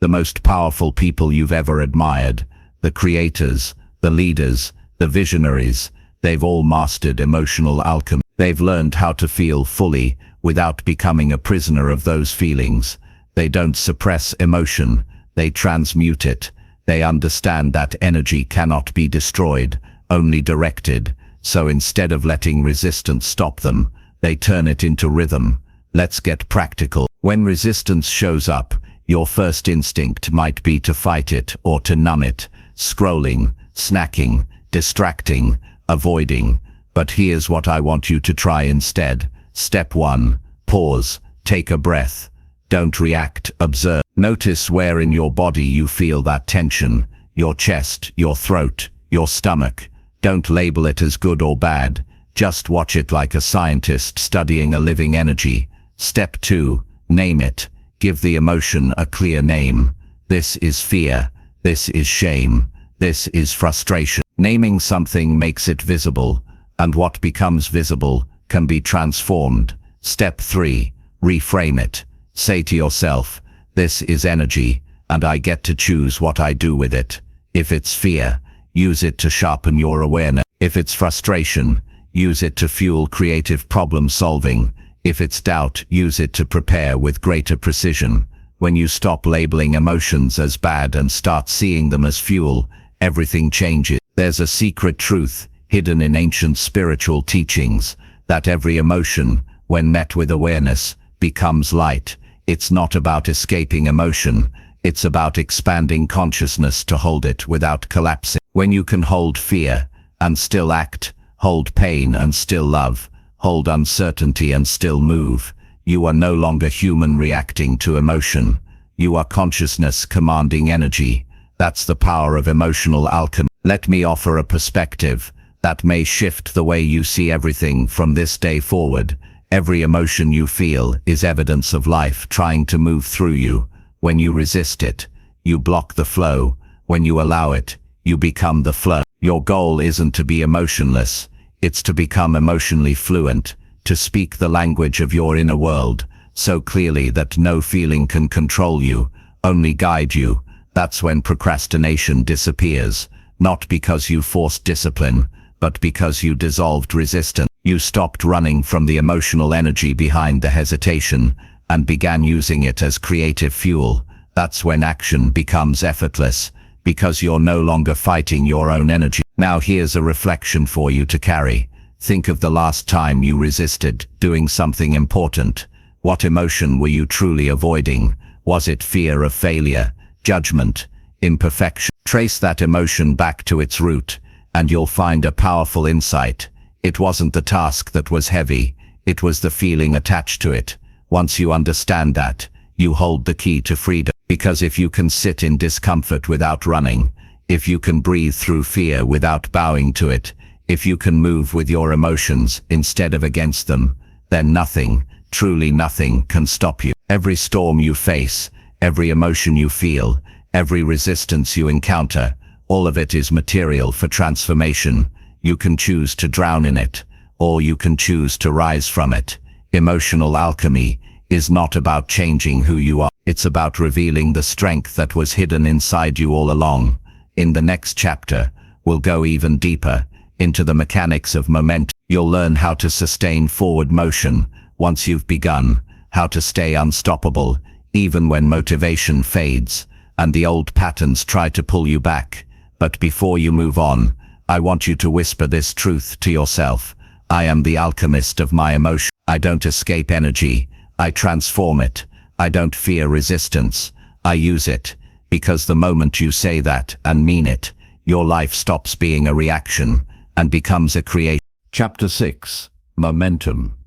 The most powerful people you've ever admired, the creators, the leaders, the visionaries, they've all mastered emotional alchemy. They've learned how to feel fully without becoming a prisoner of those feelings. They don't suppress emotion, they transmute it. They understand that energy cannot be destroyed, only directed. So instead of letting resistance stop them, they turn it into rhythm. Let's get practical. When resistance shows up, your first instinct might be to fight it or to numb it. Scrolling, snacking, distracting, avoiding. But here's what I want you to try instead. Step 1. Pause. Take a breath. Don't react, observe. Notice where in your body you feel that tension. Your chest, your throat, your stomach. Don't label it as good or bad. Just watch it like a scientist studying a living energy. Step 2. Name it. Give the emotion a clear name. This is fear. This is shame. This is frustration. Naming something makes it visible, and what becomes visible can be transformed. Step 3. Reframe it. Say to yourself, this is energy, and I get to choose what I do with it. If it's fear, use it to sharpen your awareness. If it's frustration, use it to fuel creative problem solving. If it's doubt, use it to prepare with greater precision. When you stop labeling emotions as bad and start seeing them as fuel, everything changes. There's a secret truth hidden in ancient spiritual teachings, that every emotion, when met with awareness, becomes light. It's not about escaping emotion, it's about expanding consciousness to hold it without collapsing. When you can hold fear and still act, hold pain and still love, hold uncertainty and still move, you are no longer human reacting to emotion. You are consciousness commanding energy. That's the power of emotional alchemy. Let me offer a perspective that may shift the way you see everything from this day forward. Every emotion you feel is evidence of life trying to move through you. When you resist it, you block the flow. When you allow it, you become the flow. Your goal isn't to be emotionless, it's to become emotionally fluent, to speak the language of your inner world so clearly that no feeling can control you, only guide you. That's when procrastination disappears, not because you forced discipline, but because you dissolved resistance. You stopped running from the emotional energy behind the hesitation and began using it as creative fuel. That's when action becomes effortless, because you're no longer fighting your own energy. Now here's a reflection for you to carry. Think of the last time you resisted doing something important. What emotion were you truly avoiding? Was it fear of failure, judgment, imperfection? Trace that emotion back to its root, and you'll find a powerful insight. It wasn't the task that was heavy, it was the feeling attached to it. Once you understand that, you hold the key to freedom. Because if you can sit in discomfort without running, if you can breathe through fear without bowing to it, if you can move with your emotions instead of against them, then nothing, truly nothing, can stop you. Every storm you face, every emotion you feel, every resistance you encounter, all of it is material for transformation. You can choose to drown in it, or you can choose to rise from it. Emotional alchemy is not about changing who you are. It's about revealing the strength that was hidden inside you all along. In the next chapter, we'll go even deeper into the mechanics of momentum. You'll learn how to sustain forward motion once you've begun, how to stay unstoppable even when motivation fades and the old patterns try to pull you back. But before you move on, I want you to whisper this truth to yourself. I am the alchemist of my emotion. I don't escape energy, I transform it. I don't fear resistance, I use it. Because the moment you say that and mean it, your life stops being a reaction and becomes a creation. Chapter 6. Momentum.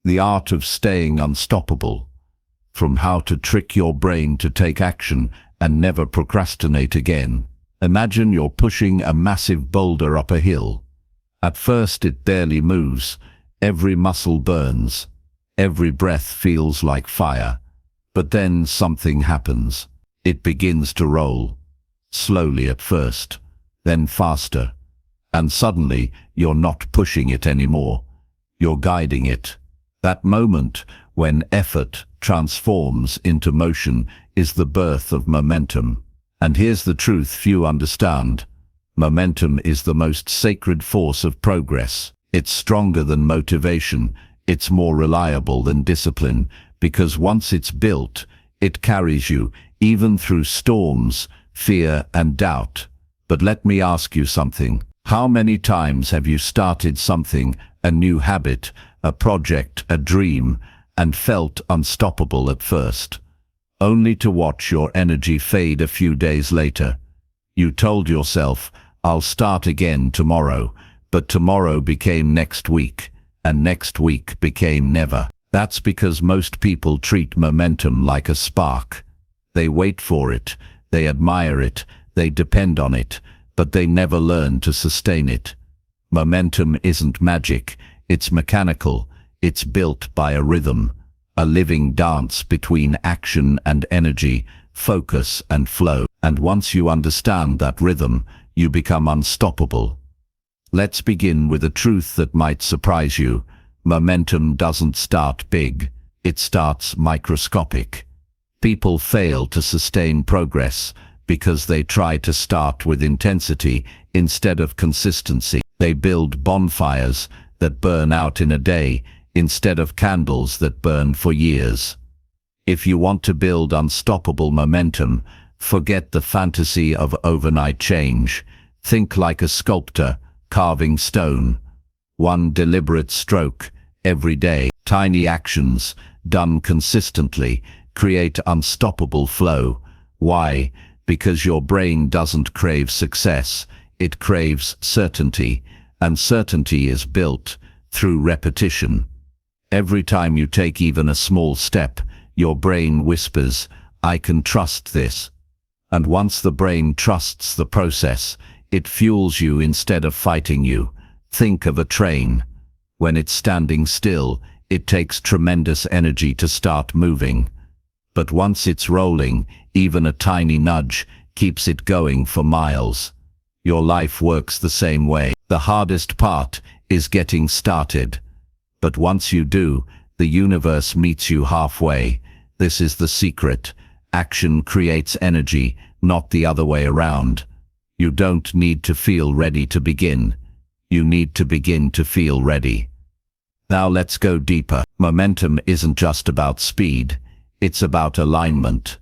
The art of staying unstoppable. From how to trick your brain to take action and never procrastinate again. Imagine you're pushing a massive boulder up a hill. At first it barely moves, every muscle burns, every breath feels like fire. But then something happens. It begins to roll, slowly at first, then faster, and suddenly you're not pushing it anymore, you're guiding it. That moment when effort transforms into motion is the birth of momentum. And here's the truth few understand. Momentum is the most sacred force of progress. It's stronger than motivation, it's more reliable than discipline, because once it's built, it carries you, even through storms, fear and doubt. But let me ask you something. How many times have you started something, a new habit, a project, a dream, and felt unstoppable at first, only to watch your energy fade a few days later? You told yourself, I'll start again tomorrow, but tomorrow became next week, and next week became never. That's because most people treat momentum like a spark. They wait for it, they admire it, they depend on it, but they never learn to sustain it. Momentum isn't magic, it's mechanical. It's built by a rhythm, a living dance between action and energy, focus and flow. And once you understand that rhythm, you become unstoppable. Let's begin with a truth that might surprise you. Momentum doesn't start big, it starts microscopic. People fail to sustain progress because they try to start with intensity instead of consistency. They build bonfires that burn out in a day instead of candles that burn for years. If you want to build unstoppable momentum, forget the fantasy of overnight change. Think like a sculptor carving stone. One deliberate stroke every day. Tiny actions done consistently create unstoppable flow. Why? Because your brain doesn't crave success, it craves certainty, and certainty is built through repetition. Every time you take even a small step, your brain whispers, "I can trust this." And once the brain trusts the process, it fuels you instead of fighting you. Think of a train. When it's standing still, it takes tremendous energy to start moving. But once it's rolling, even a tiny nudge keeps it going for miles. Your life works the same way. The hardest part is getting started. But once you do, the universe meets you halfway. This is the secret. Action creates energy, not the other way around. You don't need to feel ready to begin. You need to begin to feel ready. Now let's go deeper. Momentum isn't just about speed. It's about alignment.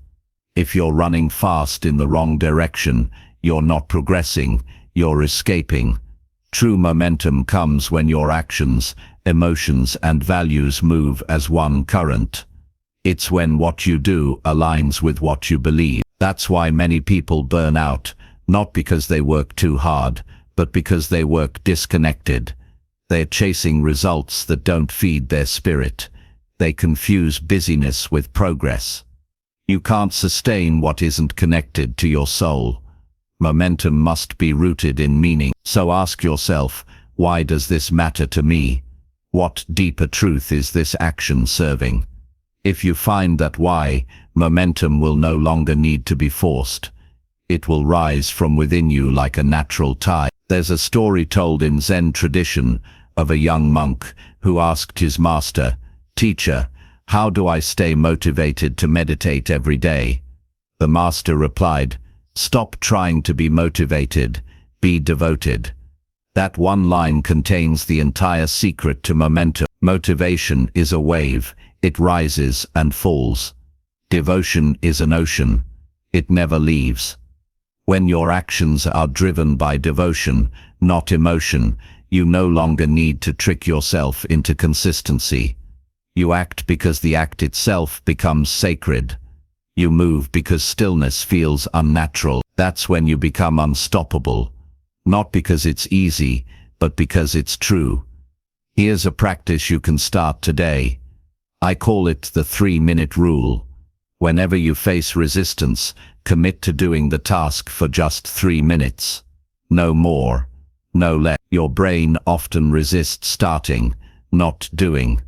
If you're running fast in the wrong direction, you're not progressing, you're escaping. True momentum comes when your actions, emotions, and values move as one current. It's when what you do aligns with what you believe. That's why many people burn out, not because they work too hard, but because they work disconnected. They're chasing results that don't feed their spirit. They confuse busyness with progress. You can't sustain what isn't connected to your soul. Momentum must be rooted in meaning. So ask yourself, why does this matter to me? What deeper truth is this action serving? If you find that why, momentum will no longer need to be forced. It will rise from within you like a natural tide. There's a story told in Zen tradition of a young monk who asked his master, "Teacher, how do I stay motivated to meditate every day?" The master replied, "Stop trying to be motivated, be devoted." That one line contains the entire secret to momentum. Motivation is a wave, it rises and falls. Devotion is an ocean, it never leaves. When your actions are driven by devotion, not emotion, you no longer need to trick yourself into consistency. You act because the act itself becomes sacred. You move because stillness feels unnatural. That's when you become unstoppable. Not because it's easy, but because it's true. Here's a practice you can start today. I call it the 3-minute rule. Whenever you face resistance, commit to doing the task for just 3 minutes. No more, no less. Your brain often resists starting, not doing.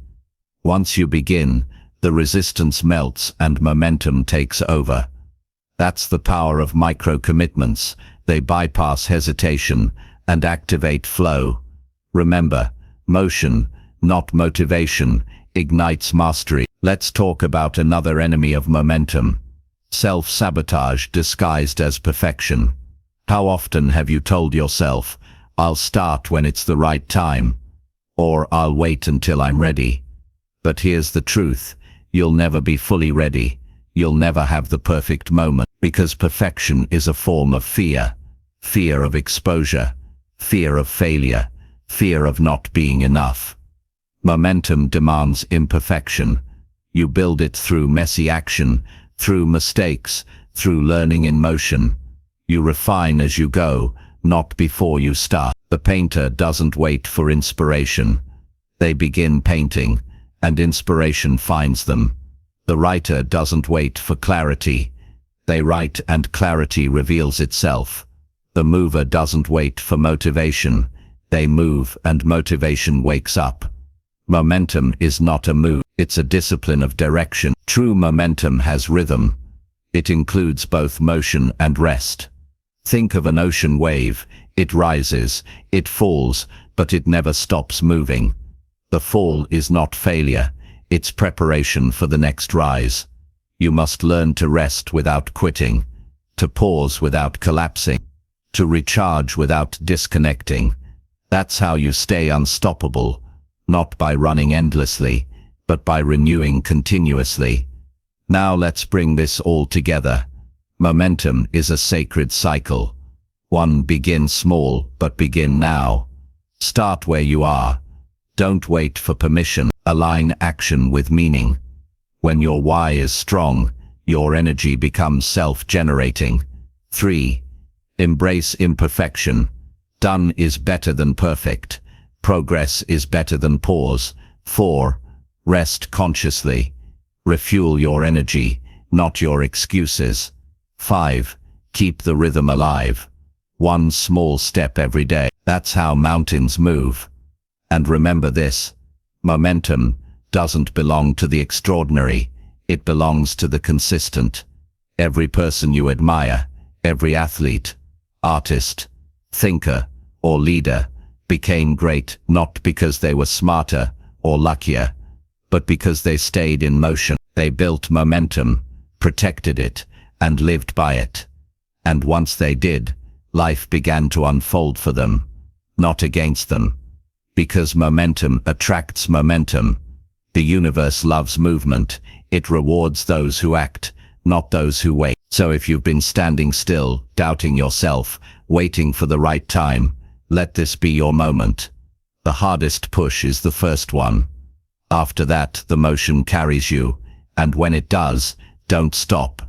Once you begin, the resistance melts and momentum takes over. That's the power of micro-commitments. They bypass hesitation and activate flow. Remember, motion, not motivation, ignites mastery. Let's talk about another enemy of momentum. Self-sabotage disguised as perfection. How often have you told yourself, "I'll start when it's the right time," or "I'll wait until I'm ready"? But here's the truth, you'll never be fully ready. You'll never have the perfect moment, because perfection is a form of fear. Fear of exposure, fear of failure, fear of not being enough. Momentum demands imperfection. You build it through messy action, through mistakes, through learning in motion. You refine as you go, not before you start. The painter doesn't wait for inspiration. They begin painting, and inspiration finds them. The writer doesn't wait for clarity. They write and clarity reveals itself. The mover doesn't wait for motivation. They move and motivation wakes up. Momentum is not a move, it's a discipline of direction. True momentum has rhythm. It includes both motion and rest. Think of an ocean wave. It rises, it falls, but it never stops moving. The fall is not failure, it's preparation for the next rise. You must learn to rest without quitting, to pause without collapsing, to recharge without disconnecting. That's how you stay unstoppable, not by running endlessly, but by renewing continuously. Now let's bring this all together. Momentum is a sacred cycle. One, begin small, but begin now. Start where you are. Don't wait for permission. Align action with meaning. When your why is strong, your energy becomes self-generating. 3. Embrace imperfection. Done is better than perfect. Progress is better than pause. 4. Rest consciously. Refuel your energy, not your excuses. 5. Keep the rhythm alive. One small step every day. That's how mountains move. And remember this: momentum doesn't belong to the extraordinary, it belongs to the consistent. Every person you admire, every athlete, artist, thinker, or leader became great not because they were smarter or luckier, but because they stayed in motion. They built momentum, protected it, and lived by it. And once they did, life began to unfold for them, not against them. Because momentum attracts momentum. The universe loves movement. It rewards those who act, not those who wait. So if you've been standing still, doubting yourself, waiting for the right time, let this be your moment. The hardest push is the first one. After that, the motion carries you, and when it does, don't stop.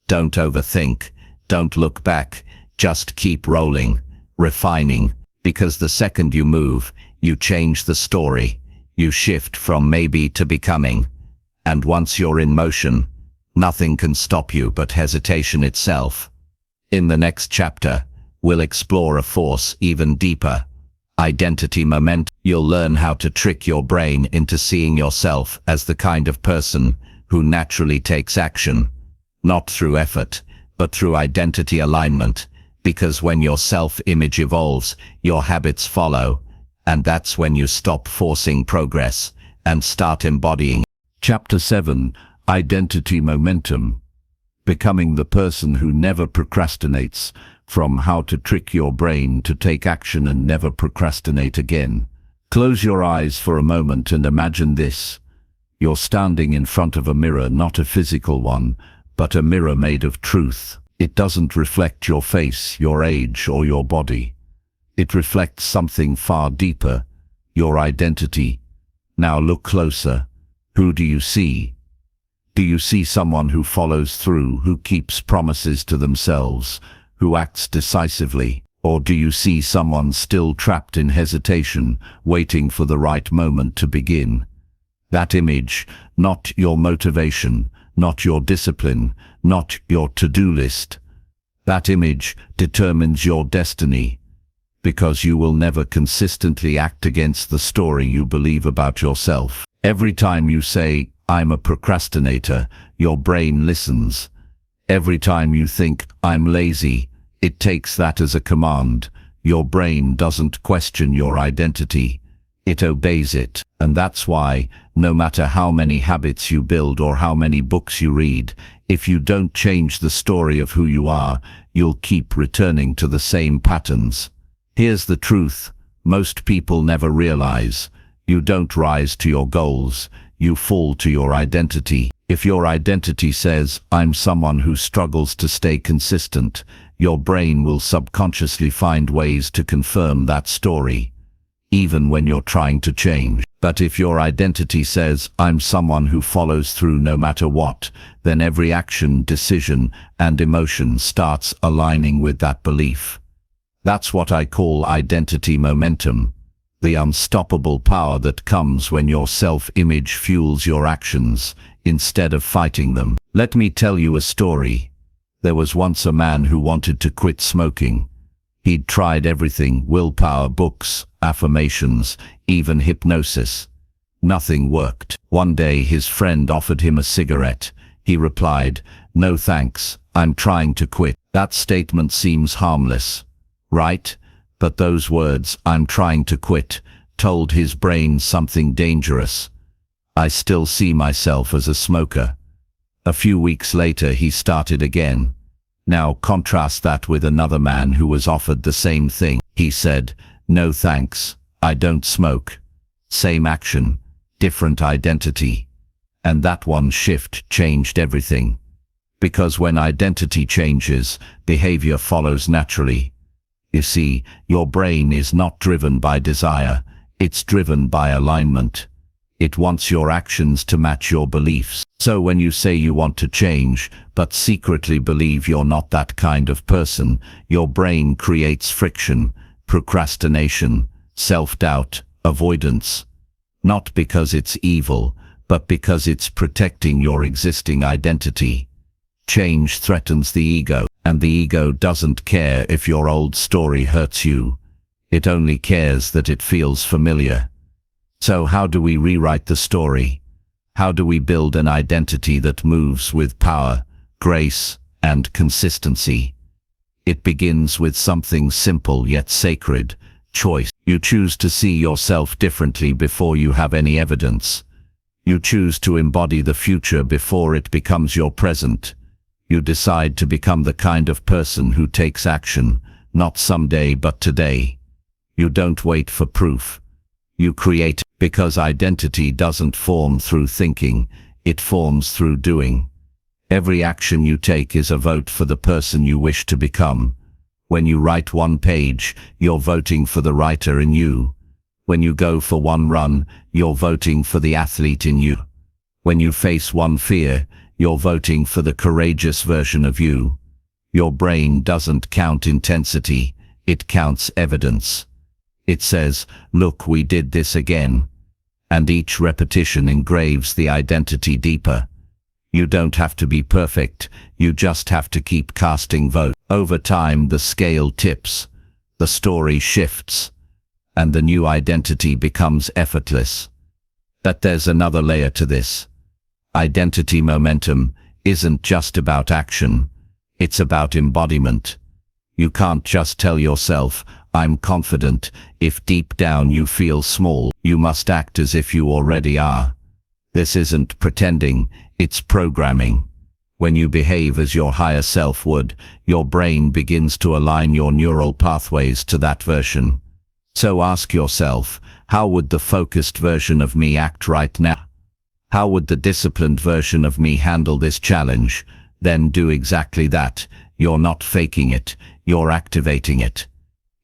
Don't overthink. Don't look back. Just keep rolling, refining, because the second you move, you change the story. You shift from maybe to becoming. And once you're in motion, nothing can stop you but hesitation itself. In the next chapter, we'll explore a force even deeper. Identity momentum. You'll learn how to trick your brain into seeing yourself as the kind of person who naturally takes action, not through effort, but through identity alignment. Because when your self-image evolves, your habits follow, and that's when you stop forcing progress and start embodying. Chapter 7: Identity Momentum. Becoming the person who never procrastinates, from how to trick your brain to take action and never procrastinate again. Close your eyes for a moment and imagine this. You're standing in front of a mirror, not a physical one, but a mirror made of truth. It doesn't reflect your face, your age, or your body. It reflects something far deeper, your identity. Now look closer. Who do you see? Do you see someone who follows through, who keeps promises to themselves, who acts decisively? Or do you see someone still trapped in hesitation, waiting for the right moment to begin? That image, not your motivation, not your discipline, not your to-do list. That image determines your destiny, because you will never consistently act against the story you believe about yourself. Every time you say, "I'm a procrastinator," your brain listens. Every time you think, "I'm lazy," it takes that as a command. Your brain doesn't question your identity. It obeys it. And that's why, no matter how many habits you build or how many books you read, if you don't change the story of who you are, you'll keep returning to the same patterns. Here's the truth: most people never realize. You don't rise to your goals, you fall to your identity. If your identity says, "I'm someone who struggles to stay consistent," your brain will subconsciously find ways to confirm that story, even when you're trying to change. But if your identity says, "I'm someone who follows through no matter what," then every action, decision, and emotion starts aligning with that belief. That's what I call identity momentum, the unstoppable power that comes when your self-image fuels your actions instead of fighting them. Let me tell you a story. There was once a man who wanted to quit smoking. He'd tried everything: willpower, books, affirmations, even hypnosis. Nothing worked. One day his friend offered him a cigarette. He replied, "No thanks, I'm trying to quit." That statement seems harmless, right? But those words, "I'm trying to quit," told his brain something dangerous. I still see myself as a smoker. A few weeks later he started again. Now contrast that with another man who was offered the same thing. He said, No thanks, I don't smoke. Same action, different identity. And that one shift changed everything. Because when identity changes, behavior follows naturally. You see, your brain is not driven by desire, it's driven by alignment. It wants your actions to match your beliefs. So when you say you want to change, but secretly believe you're not that kind of person, your brain creates friction, procrastination, self-doubt, avoidance. Not because it's evil, but because it's protecting your existing identity. Change threatens the ego, and the ego doesn't care if your old story hurts you. It only cares that it feels familiar. So how do we rewrite the story? How do we build an identity that moves with power, grace, and consistency? It begins with something simple yet sacred: choice. You choose to see yourself differently before you have any evidence. You choose to embody the future before it becomes your present. You decide to become the kind of person who takes action, not someday but today. You don't wait for proof. You create, because identity doesn't form through thinking, it forms through doing. Every action you take is a vote for the person you wish to become. When you write one page, you're voting for the writer in you. When you go for one run, you're voting for the athlete in you. When you face one fear, you're voting for the courageous version of you. Your brain doesn't count intensity, it counts evidence. It says, "Look, we did this again." And each repetition engraves the identity deeper. You don't have to be perfect, you just have to keep casting votes. Over time, the scale tips, the story shifts, and the new identity becomes effortless. But there's another layer to this. Identity momentum isn't just about action, it's about embodiment. You can't just tell yourself, "I'm confident," if deep down you feel small. You must act as if you already are. This isn't pretending, it's programming. When you behave as your higher self would, your brain begins to align your neural pathways to that version. So ask yourself, how would the focused version of me act right now? How would the disciplined version of me handle this challenge? Then do exactly that. You're not faking it, you're activating it.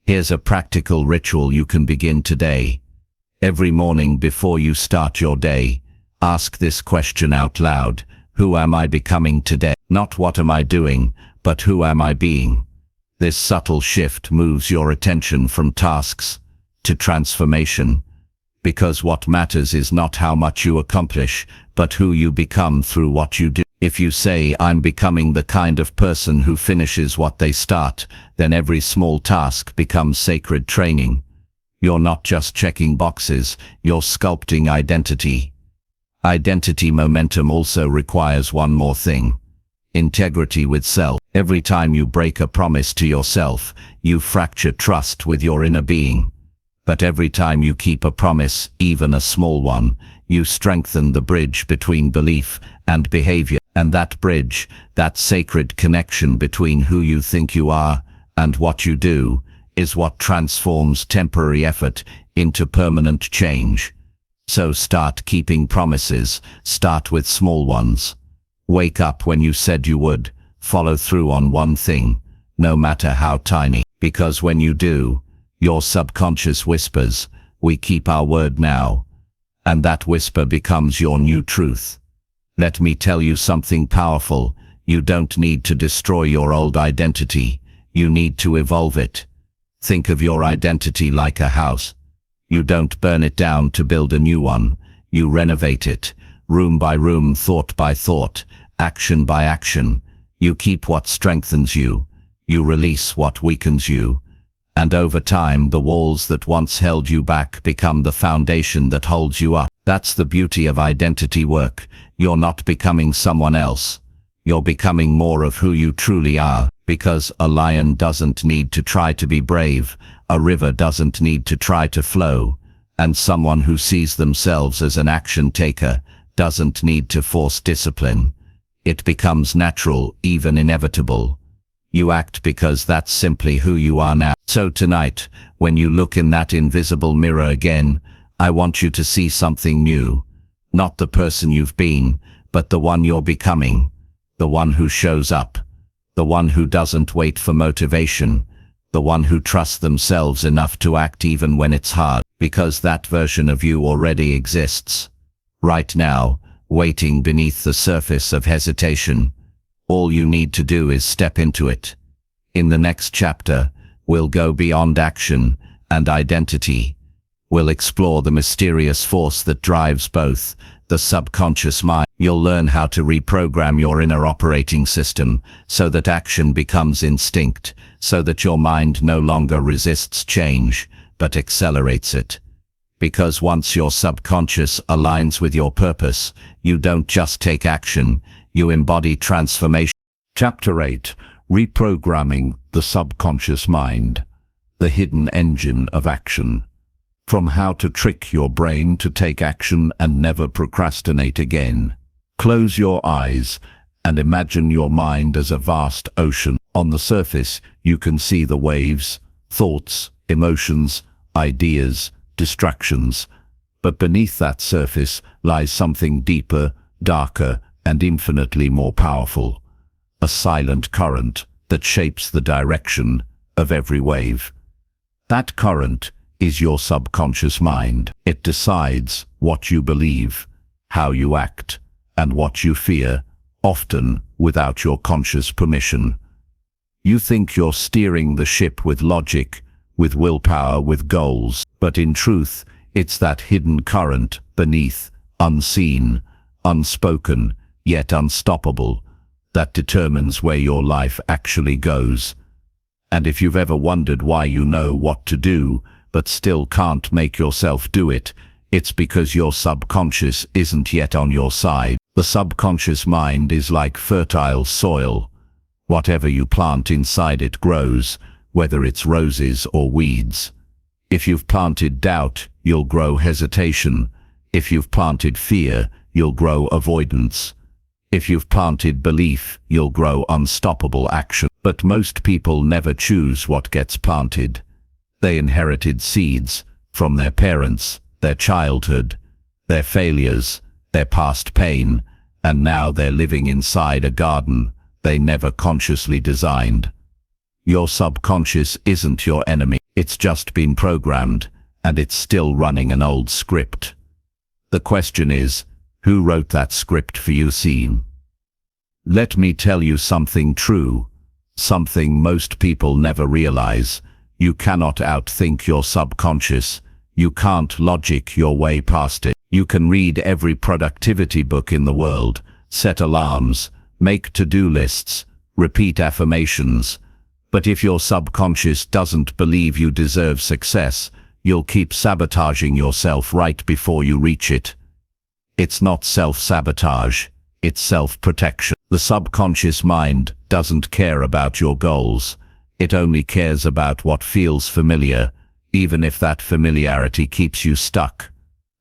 Here's a practical ritual you can begin today. Every morning before you start your day, ask this question out loud: who am I becoming today? Not what am I doing, but who am I being? This subtle shift moves your attention from tasks to transformation. Because what matters is not how much you accomplish, but who you become through what you do. If you say, "I'm becoming the kind of person who finishes what they start," then every small task becomes sacred training. You're not just checking boxes, you're sculpting identity. Identity momentum also requires one more thing: integrity with self. Every time you break a promise to yourself, you fracture trust with your inner being. But every time you keep a promise, even a small one, you strengthen the bridge between belief and behavior. And that bridge, that sacred connection between who you think you are and what you do, is what transforms temporary effort into permanent change. So start keeping promises, start with small ones. Wake up when you said you would, follow through on one thing, no matter how tiny. Because when you do, your subconscious whispers, "We keep our word now." And that whisper becomes your new truth. Let me tell you something powerful: you don't need to destroy your old identity, you need to evolve it. Think of your identity like a house. You don't burn it down to build a new one, you renovate it, room by room, thought by thought, action by action. You keep what strengthens you, you release what weakens you. And over time, the walls that once held you back become the foundation that holds you up. That's the beauty of identity work. You're not becoming someone else. You're becoming more of who you truly are. Because a lion doesn't need to try to be brave, a river doesn't need to try to flow, and someone who sees themselves as an action taker doesn't need to force discipline. It becomes natural, even inevitable. You act because that's simply who you are now. So tonight, when you look in that invisible mirror again, I want you to see something new. Not the person you've been, but the one you're becoming. The one who shows up. The one who doesn't wait for motivation. The one who trusts themselves enough to act even when it's hard. Because that version of you already exists. Right now, waiting beneath the surface of hesitation. All you need to do is step into it. In the next chapter, we'll go beyond action and identity. We'll explore the mysterious force that drives both, the subconscious mind. You'll learn how to reprogram your inner operating system so that action becomes instinct, so that your mind no longer resists change, but accelerates it. Because once your subconscious aligns with your purpose, you don't just take action, you embody transformation. Chapter 8. Reprogramming the Subconscious Mind. The Hidden Engine of Action. From how to trick your brain to take action and never procrastinate again. Close your eyes and imagine your mind as a vast ocean. On the surface, you can see the waves, thoughts, emotions, ideas, distractions. But beneath that surface lies something deeper, darker, and infinitely more powerful. A silent current that shapes the direction of every wave. That current is your subconscious mind. It decides what you believe, how you act, and what you fear, often without your conscious permission. You think you're steering the ship with logic, with willpower, with goals, but in truth, it's that hidden current beneath, unseen, unspoken, yet unstoppable, that determines where your life actually goes. And if you've ever wondered why you know what to do, but still can't make yourself do it, it's because your subconscious isn't yet on your side. The subconscious mind is like fertile soil. Whatever you plant inside it grows, whether it's roses or weeds. If you've planted doubt, you'll grow hesitation. If you've planted fear, you'll grow avoidance. If you've planted belief, you'll grow unstoppable action. But most people never choose what gets planted. They inherited seeds from their parents, their childhood, their failures, their past pain, and now they're living inside a garden they never consciously designed. Your subconscious isn't your enemy. It's just been programmed, and it's still running an old script. The question is, who wrote that script for you? Let me tell you something true, something most people never realize. You cannot outthink your subconscious. You can't logic your way past it. You can read every productivity book in the world, set alarms, make to-do lists, repeat affirmations. But if your subconscious doesn't believe you deserve success, you'll keep sabotaging yourself right before you reach it. It's not self-sabotage, it's self-protection. The subconscious mind doesn't care about your goals. It only cares about what feels familiar, even if that familiarity keeps you stuck.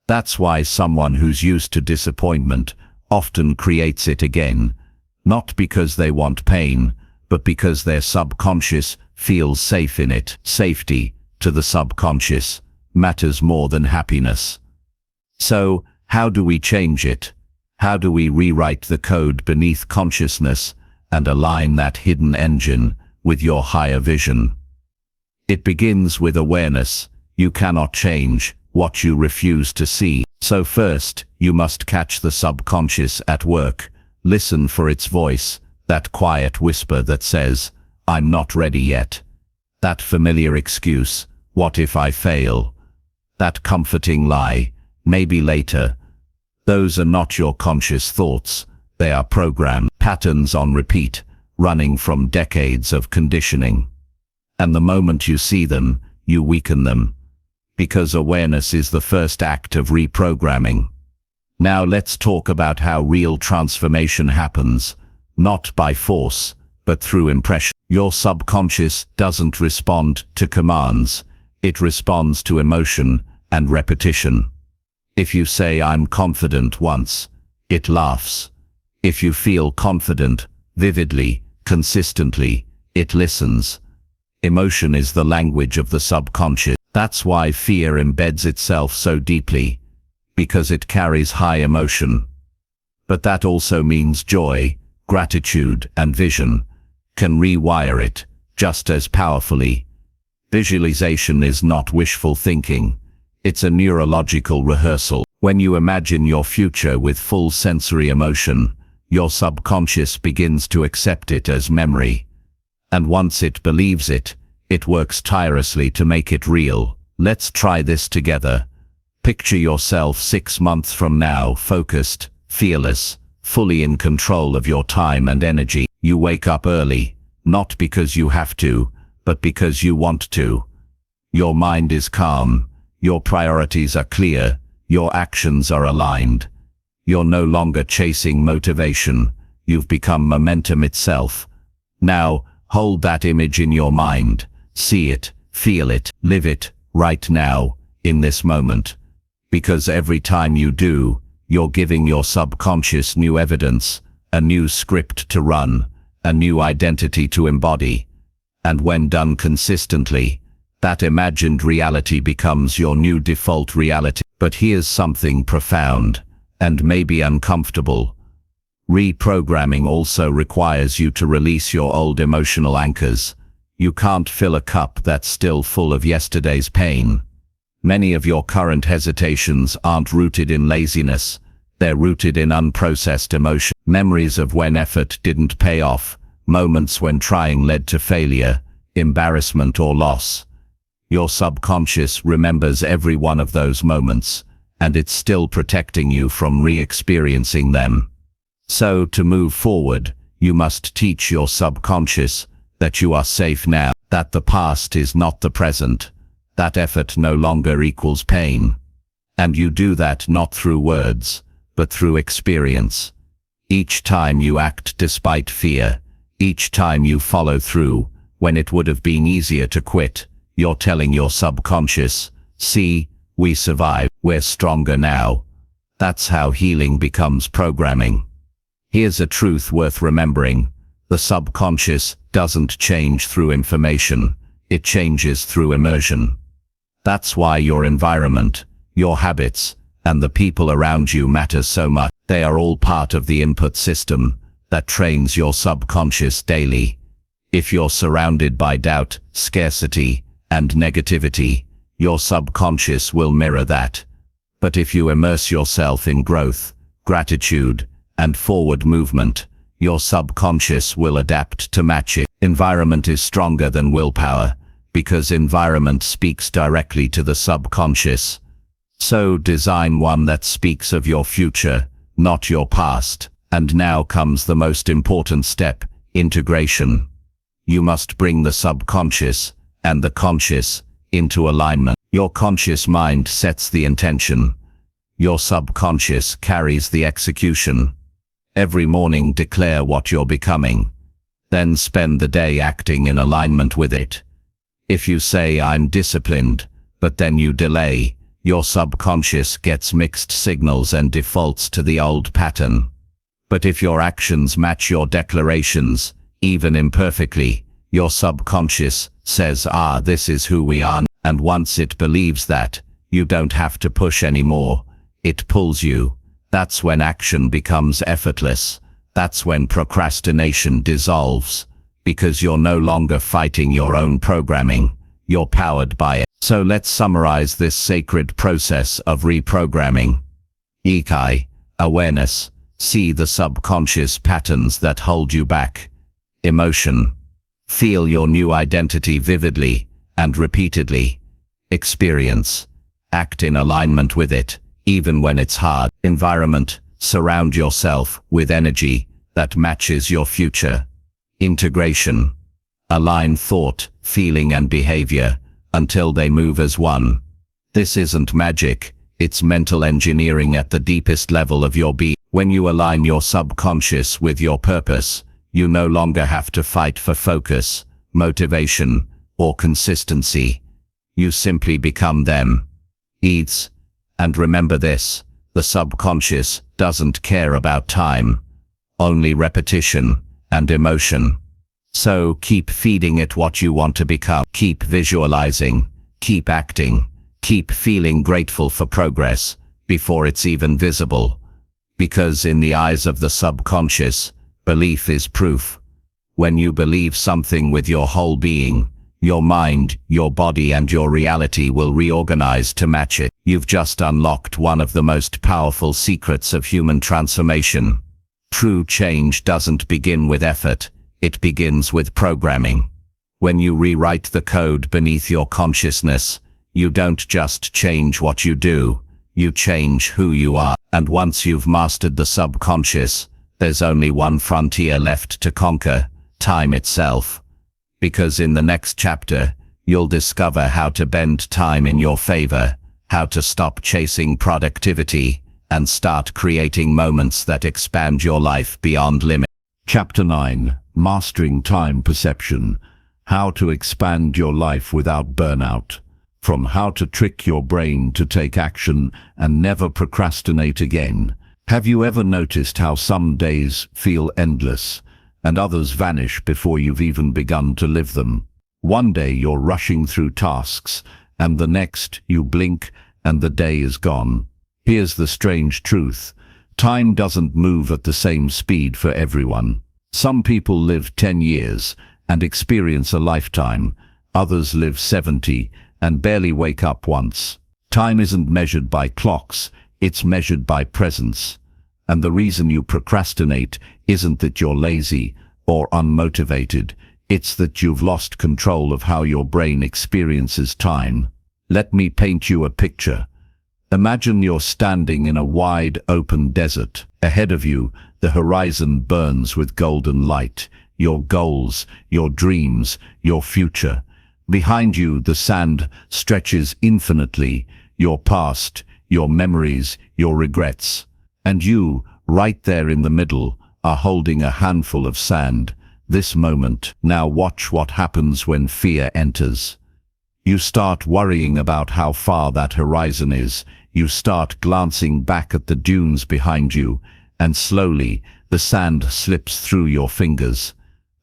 That's why someone who's used to disappointment often creates it again, not because they want pain, but because their subconscious feels safe in it. Safety, to the subconscious, matters more than happiness. So, how do we change it? How do we rewrite the code beneath consciousness and align that hidden engine with your higher vision? It begins with awareness. You cannot change what you refuse to see. So first, you must catch the subconscious at work. Listen for its voice, that quiet whisper that says, "I'm not ready yet." That familiar excuse, "What if I fail?" That comforting lie, "Maybe later." Those are not your conscious thoughts. They are programmed patterns on repeat, running from decades of conditioning. And the moment you see them, you weaken them. Because awareness is the first act of reprogramming. Now let's talk about how real transformation happens, not by force, but through impression. Your subconscious doesn't respond to commands. It responds to emotion and repetition. If you say, "I'm confident" once, it laughs. If you feel confident, vividly, consistently, It listens. Emotion is the language of the subconscious. That's why fear embeds itself so deeply, because it carries high emotion. But that also means joy, gratitude, and vision can rewire it just as powerfully. Visualization is not wishful thinking. It's a neurological rehearsal. When you imagine your future with full sensory emotion, your subconscious begins to accept it as memory. And once it believes it, it works tirelessly to make it real. Let's try this together. Picture yourself 6 months from now, focused, fearless, fully in control of your time and energy. You wake up early, not because you have to, but because you want to. Your mind is calm, your priorities are clear, your actions are aligned. You're no longer chasing motivation, you've become momentum itself. Now, hold that image in your mind, see it, feel it, live it, right now, in this moment. Because every time you do, you're giving your subconscious new evidence, a new script to run, a new identity to embody. And when done consistently, that imagined reality becomes your new default reality. But here's something profound, and maybe uncomfortable. Reprogramming also requires you to release your old emotional anchors. You can't fill a cup that's still full of yesterday's pain. Many of your current hesitations aren't rooted in laziness, they're rooted in unprocessed emotion. Memories of when effort didn't pay off, moments when trying led to failure, embarrassment or loss. Your subconscious remembers every one of those moments, and it's still protecting you from re-experiencing them. So, to move forward, you must teach your subconscious that you are safe now, that the past is not the present, that effort no longer equals pain. And you do that not through words, but through experience. Each time you act despite fear, each time you follow through, when it would have been easier to quit, you're telling your subconscious, see, we survived, we're stronger now. That's how healing becomes programming. Here's a truth worth remembering. The subconscious doesn't change through information, it changes through immersion. That's why your environment, your habits, and the people around you matter so much. They are all part of the input system that trains your subconscious daily. If you're surrounded by doubt, scarcity, and negativity, your subconscious will mirror that. But if you immerse yourself in growth, gratitude, and forward movement, your subconscious will adapt to match it. Environment is stronger than willpower, because environment speaks directly to the subconscious. So design one that speaks of your future, not your past. And now comes the most important step, integration. You must bring the subconscious and the conscious into alignment. Your conscious mind sets the intention. Your subconscious carries the execution. Every morning declare what you're becoming. Then spend the day acting in alignment with it. If you say I'm disciplined, but then you delay, your subconscious gets mixed signals and defaults to the old pattern. But if your actions match your declarations, even imperfectly, your subconscious says, this is who we are. And once it believes that, you don't have to push anymore. It pulls you. That's when action becomes effortless. That's when procrastination dissolves. Because you're no longer fighting your own programming. You're powered by it. So let's summarize this sacred process of reprogramming. Ikai, awareness. See the subconscious patterns that hold you back. Emotion. Feel your new identity vividly and repeatedly. Experience. Act in alignment with it, even when it's hard. Environment. Surround yourself with energy that matches your future. Integration. Align thought, feeling, and behavior until they move as one. This isn't magic, it's mental engineering at the deepest level of your being. When you align your subconscious with your purpose, you no longer have to fight for focus, motivation, or consistency. You simply become them. Ease. And remember this, the subconscious doesn't care about time, only repetition and emotion. So keep feeding it what you want to become. Keep visualizing, keep acting, keep feeling grateful for progress before it's even visible. Because in the eyes of the subconscious, belief is proof. When you believe something with your whole being, your mind, your body and your reality will reorganize to match it. You've just unlocked one of the most powerful secrets of human transformation. True change doesn't begin with effort, it begins with programming. When you rewrite the code beneath your consciousness, you don't just change what you do, you change who you are. And once you've mastered the subconscious, there's only one frontier left to conquer: time itself. Because in the next chapter, you'll discover how to bend time in your favor, how to stop chasing productivity, and start creating moments that expand your life beyond limits. Chapter 9: Mastering Time Perception. How to expand your life without burnout. From how to trick your brain to take action and never procrastinate again. Have you ever noticed how some days feel endless and others vanish before you've even begun to live them? One day you're rushing through tasks, and the next you blink and the day is gone. Here's the strange truth: time doesn't move at the same speed for everyone. Some people live 10 years and experience a lifetime. Others live 70 and barely wake up once. Time isn't measured by clocks, it's measured by presence. And the reason you procrastinate isn't that you're lazy or unmotivated, it's that you've lost control of how your brain experiences time. Let me paint you a picture. Imagine you're standing in a wide, open desert. Ahead of you, the horizon burns with golden light. Your goals, your dreams, your future. Behind you, the sand stretches infinitely. Your past, your memories, your regrets. And you, right there in the middle, are holding a handful of sand. This moment. Now watch what happens when fear enters. You start worrying about how far that horizon is. You start glancing back at the dunes behind you, and slowly, the sand slips through your fingers.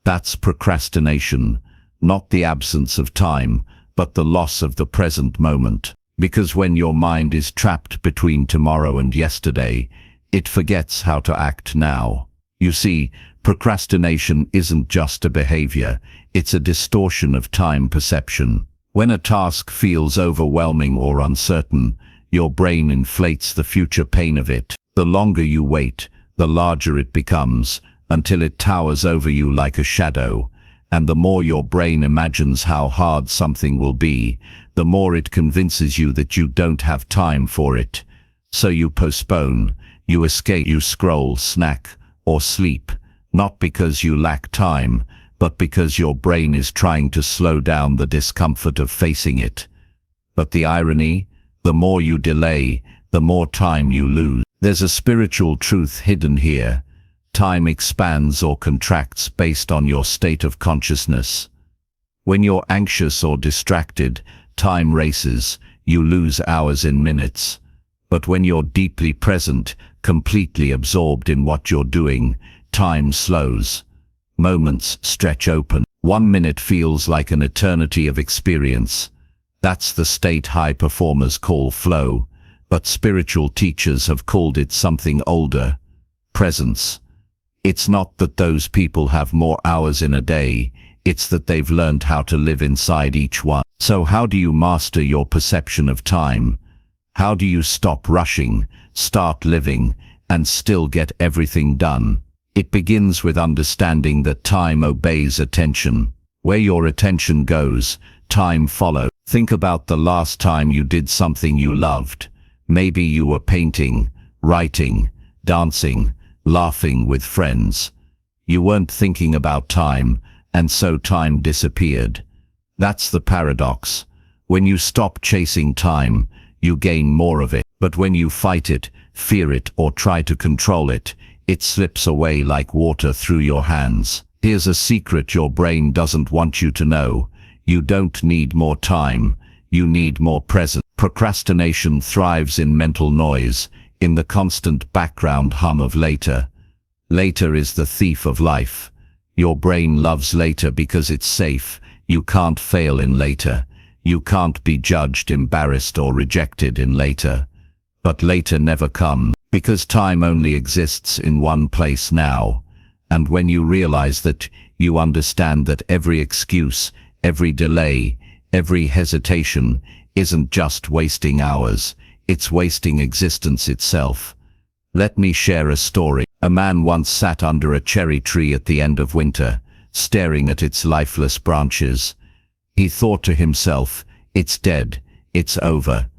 That's procrastination. Not the absence of time, but the loss of the present moment. Because when your mind is trapped between tomorrow and yesterday, it forgets how to act now. You see, procrastination isn't just a behavior, it's a distortion of time perception. When a task feels overwhelming or uncertain, your brain inflates the future pain of it. The longer you wait, the larger it becomes, until it towers over you like a shadow. And the more your brain imagines how hard something will be, the more it convinces you that you don't have time for it. So you postpone, you escape, you scroll, snack, or sleep, not because you lack time, but because your brain is trying to slow down the discomfort of facing it. But the irony, the more you delay, the more time you lose. There's a spiritual truth hidden here. Time expands or contracts based on your state of consciousness. When you're anxious or distracted, time races, you lose hours in minutes. But when you're deeply present, completely absorbed in what you're doing, time slows. Moments stretch open. 1 minute feels like an eternity of experience. That's the state high performers call flow, but spiritual teachers have called it something older: presence. It's not that those people have more hours in a day, it's that they've learned how to live inside each one. So how do you master your perception of time? How do you stop rushing, start living, and still get everything done? It begins with understanding that time obeys attention. Where your attention goes, time follows. Think about the last time you did something you loved. Maybe you were painting, writing, dancing, laughing with friends. You weren't thinking about time, and so time disappeared. That's the paradox. When you stop chasing time, you gain more of it. But when you fight it, fear it, or try to control it, it slips away like water through your hands. Here's a secret your brain doesn't want you to know. You don't need more time, you need more presence. Procrastination thrives in mental noise, in the constant background hum of later. Later is the thief of life. Your brain loves later because it's safe. You can't fail in later. You can't be judged, embarrassed, or rejected in later. But later never comes, because time only exists in one place now. And when you realize that, you understand that every excuse, every delay, every hesitation isn't just wasting hours, it's wasting existence itself. Let me share a story. A man once sat under a cherry tree at the end of winter, staring at its lifeless branches. He thought to himself, "It's dead, it's over."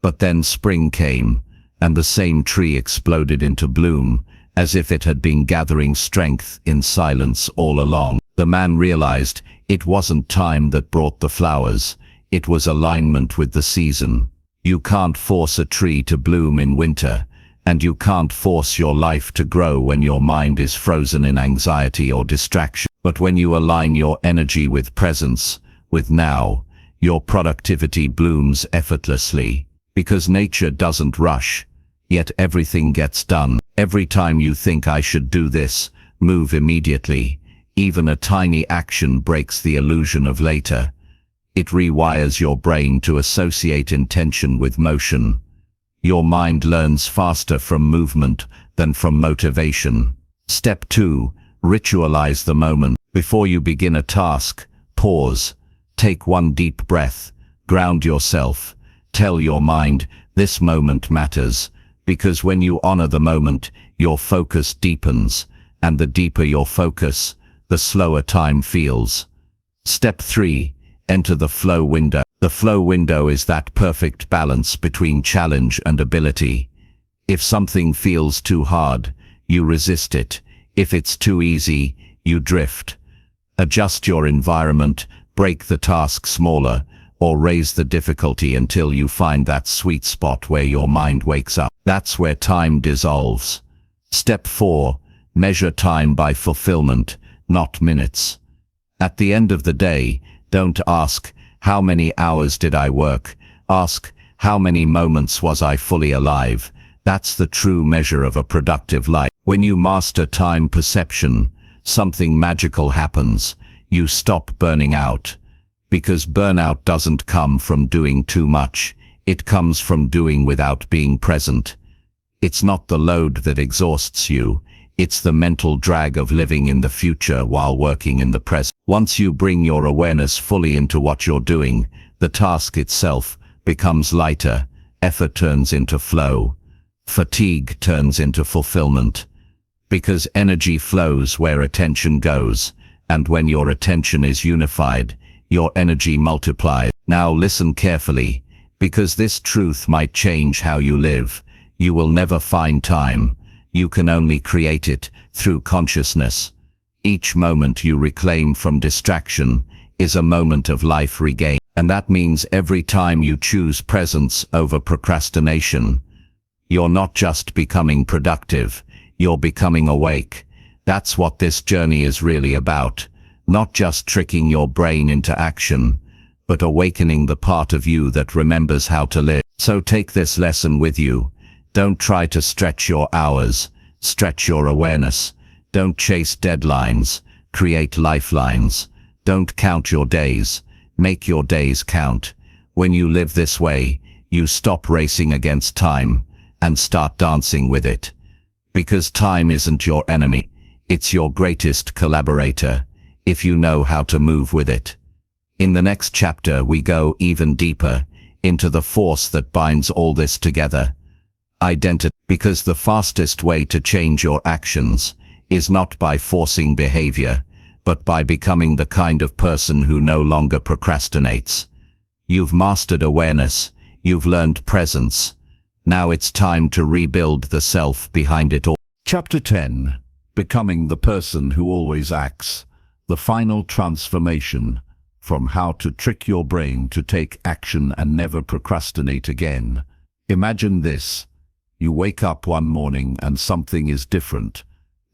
But then spring came, and the same tree exploded into bloom, as if it had been gathering strength in silence all along. The man realized it wasn't time that brought the flowers, it was alignment with the season. You can't force a tree to bloom in winter, and you can't force your life to grow when your mind is frozen in anxiety or distraction. But when you align your energy with presence, with now, your productivity blooms effortlessly. Because nature doesn't rush, yet everything gets done. Every time you think, "I should do this," move immediately. Even a tiny action breaks the illusion of later. It rewires your brain to associate intention with motion. Your mind learns faster from movement than from motivation. Step 2. Ritualize the moment. Before you begin a task, pause. Take one deep breath. Ground yourself. Tell your mind, this moment matters. Because when you honor the moment, your focus deepens. And the deeper your focus, the slower time feels. Step 3. Enter the flow window. The flow window is that perfect balance between challenge and ability. If something feels too hard, you resist it. If it's too easy, you drift. Adjust your environment, break the task smaller, or raise the difficulty until you find that sweet spot where your mind wakes up. That's where time dissolves. Step 4. Measure time by fulfillment, not minutes. At the end of the day, don't ask, "How many hours did I work?" Ask, "How many moments was I fully alive?" That's the true measure of a productive life. When you master time perception, something magical happens. You stop burning out. Because burnout doesn't come from doing too much, it comes from doing without being present. It's not the load that exhausts you, it's the mental drag of living in the future while working in the present. Once you bring your awareness fully into what you're doing, the task itself becomes lighter, effort turns into flow, fatigue turns into fulfillment. Because energy flows where attention goes, and when your attention is unified, your energy multiplies. Now listen carefully, because this truth might change how you live. You will never find time. You can only create it through consciousness. Each moment you reclaim from distraction is a moment of life regained. And that means every time you choose presence over procrastination, you're not just becoming productive, you're becoming awake. That's what this journey is really about. Not just tricking your brain into action, but awakening the part of you that remembers how to live. So take this lesson with you. Don't try to stretch your hours, stretch your awareness. Don't chase deadlines, create lifelines. Don't count your days, make your days count. When you live this way, you stop racing against time and start dancing with it. Because time isn't your enemy, it's your greatest collaborator, if you know how to move with it. In the next chapter we go even deeper into the force that binds all this together. Identity. Because the fastest way to change your actions is not by forcing behavior, but by becoming the kind of person who no longer procrastinates. You've mastered awareness, you've learned presence. Now it's time to rebuild the self behind it all. Chapter 10. Becoming the person who always acts. The final transformation, from how to trick your brain to take action and never procrastinate again. Imagine this. You wake up one morning and something is different.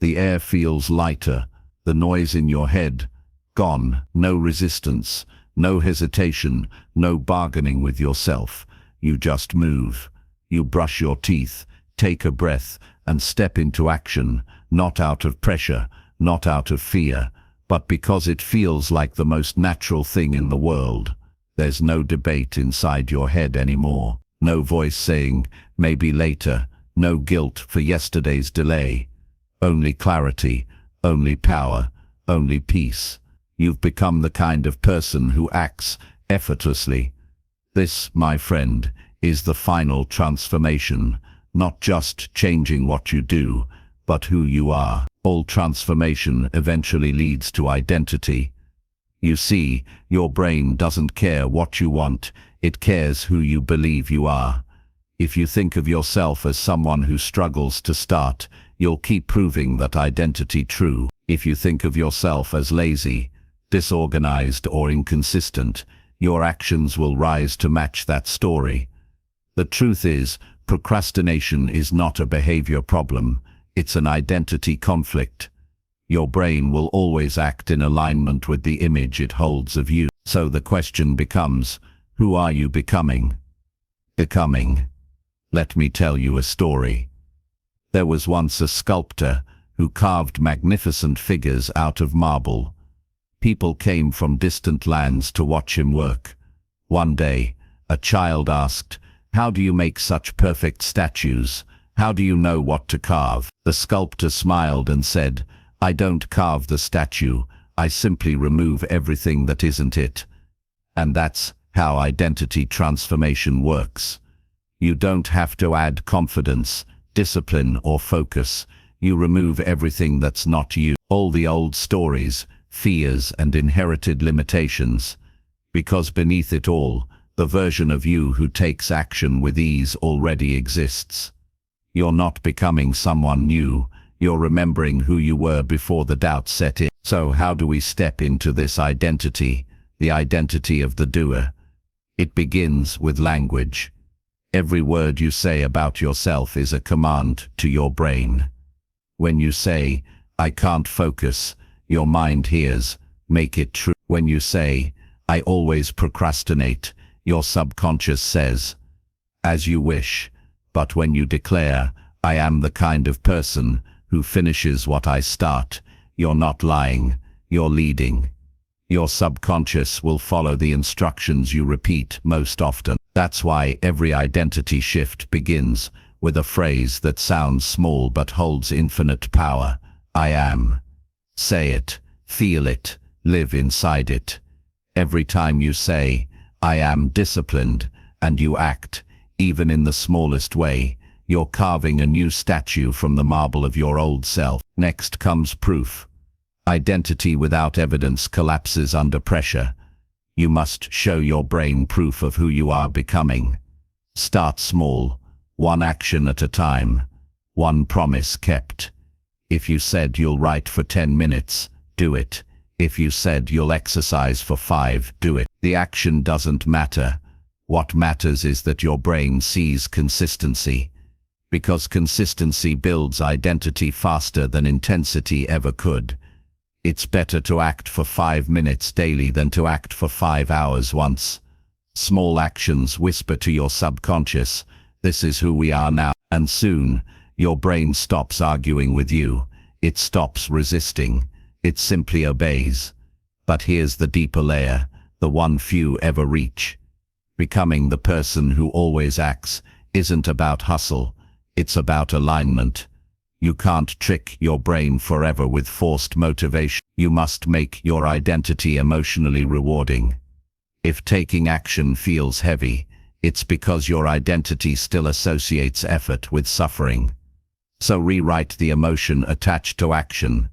The air feels lighter, the noise in your head gone, no resistance, no hesitation, no bargaining with yourself. You just move. You brush your teeth, take a breath, and step into action, not out of pressure, not out of fear, but because it feels like the most natural thing in the world. There's no debate inside your head anymore. No voice saying, maybe later. No guilt for yesterday's delay. Only clarity, only power, only peace. You've become the kind of person who acts effortlessly. This, my friend, is the final transformation, not just changing what you do, but who you are. All transformation eventually leads to identity. You see, your brain doesn't care what you want, it cares who you believe you are. If you think of yourself as someone who struggles to start, you'll keep proving that identity true. If you think of yourself as lazy, disorganized or inconsistent, your actions will rise to match that story. The truth is, procrastination is not a behavior problem, it's an identity conflict. Your brain will always act in alignment with the image it holds of you. So the question becomes, who are you becoming? Let me tell you a story. There was once a sculptor who carved magnificent figures out of marble. People came from distant lands to watch him work. One day, a child asked, "How do you make such perfect statues? How do you know what to carve?" The sculptor smiled and said, "I don't carve the statue, I simply remove everything that isn't it." And that's how identity transformation works. You don't have to add confidence, discipline, or focus. You remove everything that's not you. All the old stories, fears, and inherited limitations. Because beneath it all, the version of you who takes action with ease already exists. You're not becoming someone new. You're remembering who you were before the doubt set in. So how do we step into this identity, the identity of the doer? It begins with language. Every word you say about yourself is a command to your brain. When you say, "I can't focus," your mind hears, "Make it true." When you say, "I always procrastinate," your subconscious says, "As you wish." But when you declare, "I am the kind of person who finishes what I start," you're not lying, you're leading. Your subconscious will follow the instructions you repeat most often. That's why every identity shift begins with a phrase that sounds small but holds infinite power. I am. Say it, feel it, live inside it. Every time you say, "I am disciplined," and you act, even in the smallest way, you're carving a new statue from the marble of your old self. Next comes proof. Identity without evidence collapses under pressure. You must show your brain proof of who you are becoming. Start small, one action at a time, one promise kept. If you said you'll write for 10 minutes, do it. If you said you'll exercise for 5, do it. The action doesn't matter. What matters is that your brain sees consistency. Because consistency builds identity faster than intensity ever could. It's better to act for 5 minutes daily than to act for 5 hours once. Small actions whisper to your subconscious, "This is who we are now." And soon, your brain stops arguing with you. It stops resisting. It simply obeys. But here's the deeper layer, the one few ever reach. Becoming the person who always acts isn't about hustle. It's about alignment. You can't trick your brain forever with forced motivation. You must make your identity emotionally rewarding. If taking action feels heavy, it's because your identity still associates effort with suffering. So rewrite the emotion attached to action.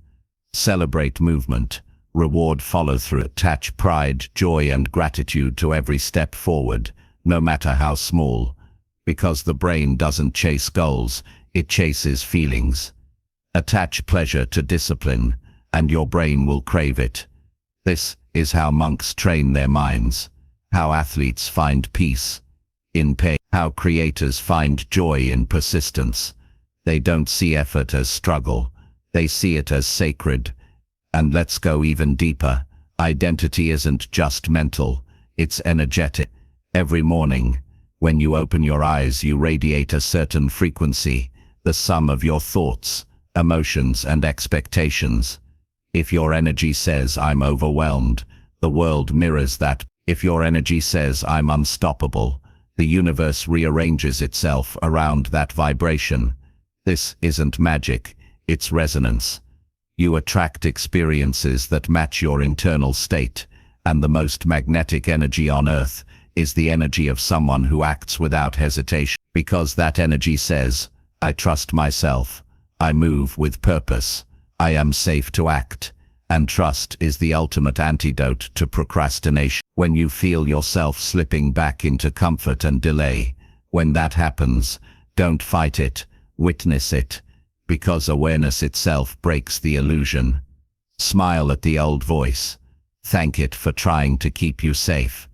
Celebrate movement. Reward follow-through. Attach pride, joy, and gratitude to every step forward, no matter how small. Because the brain doesn't chase goals, it chases feelings. Attach pleasure to discipline, and your brain will crave it. This is how monks train their minds, how athletes find peace in pain, how creators find joy in persistence. They don't see effort as struggle, they see it as sacred. And let's go even deeper. Identity isn't just mental, it's energetic. Every morning, when you open your eyes, you radiate a certain frequency, the sum of your thoughts, emotions, and expectations. If your energy says I'm overwhelmed, the world mirrors that. If your energy says I'm unstoppable, the universe rearranges itself around that vibration. This isn't magic, it's resonance. You attract experiences that match your internal state, and the most magnetic energy on earth is the energy of someone who acts without hesitation, because that energy says, I trust myself, I move with purpose, I am safe to act. And trust is the ultimate antidote to procrastination. When you feel yourself slipping back into comfort and delay, when that happens, don't fight it, witness it, because awareness itself breaks the illusion. Smile at the old voice, thank it for trying to keep you safe.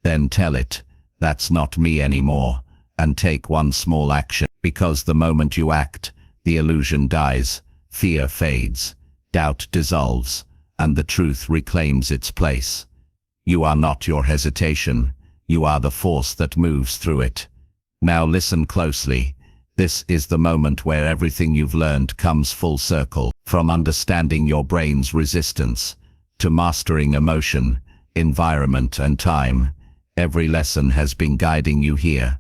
Then tell it, that's not me anymore, and take one small action, because the moment you act, the illusion dies, fear fades, doubt dissolves, and the truth reclaims its place. You are not your hesitation, you are the force that moves through it. Now listen closely. This is the moment where everything you've learned comes full circle, from understanding your brain's resistance, to mastering emotion, environment and time. Every lesson has been guiding you here,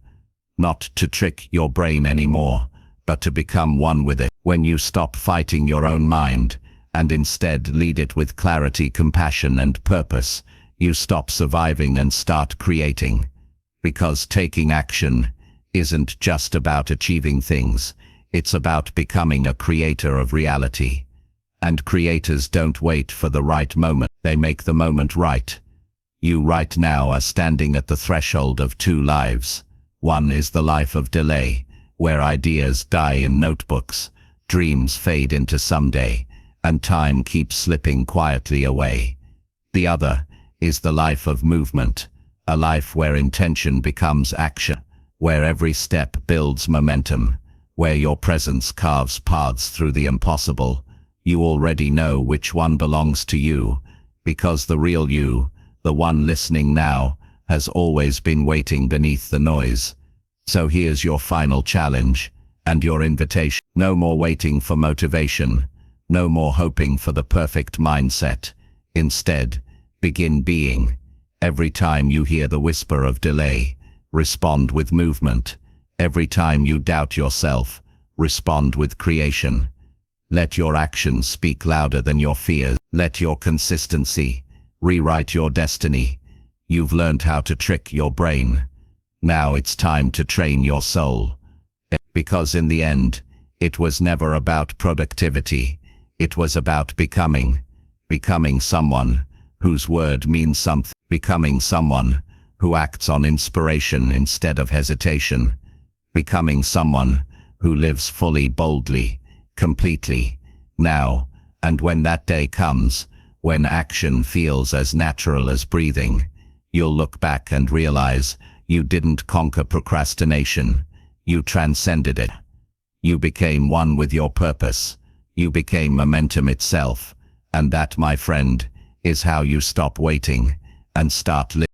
not to trick your brain anymore, but to become one with it. When you stop fighting your own mind, and instead lead it with clarity, compassion and purpose, you stop surviving and start creating. Because taking action isn't just about achieving things, it's about becoming a creator of reality. And creators don't wait for the right moment, they make the moment right. You right now are standing at the threshold of two lives. One is the life of delay, where ideas die in notebooks, dreams fade into someday, and time keeps slipping quietly away. The other is the life of movement, a life where intention becomes action, where every step builds momentum, where your presence carves paths through the impossible. You already know which one belongs to you, because the real you, the one listening now, has always been waiting beneath the noise. So here's your final challenge, and your invitation. No more waiting for motivation, no more hoping for the perfect mindset. Instead, begin being. Every time you hear the whisper of delay, respond with movement. Every time you doubt yourself, respond with creation. Let your actions speak louder than your fears. Let your consistency rewrite your destiny. You've learned how to trick your brain. Now it's time to train your soul. Because in the end, it was never about productivity. It was about becoming. Becoming someone whose word means something. Becoming someone who acts on inspiration instead of hesitation. Becoming someone who lives fully, boldly, completely, now. And when that day comes, when action feels as natural as breathing, you'll look back and realize you didn't conquer procrastination. You transcended it. You became one with your purpose. You became momentum itself. And that, my friend, is how you stop waiting and start living.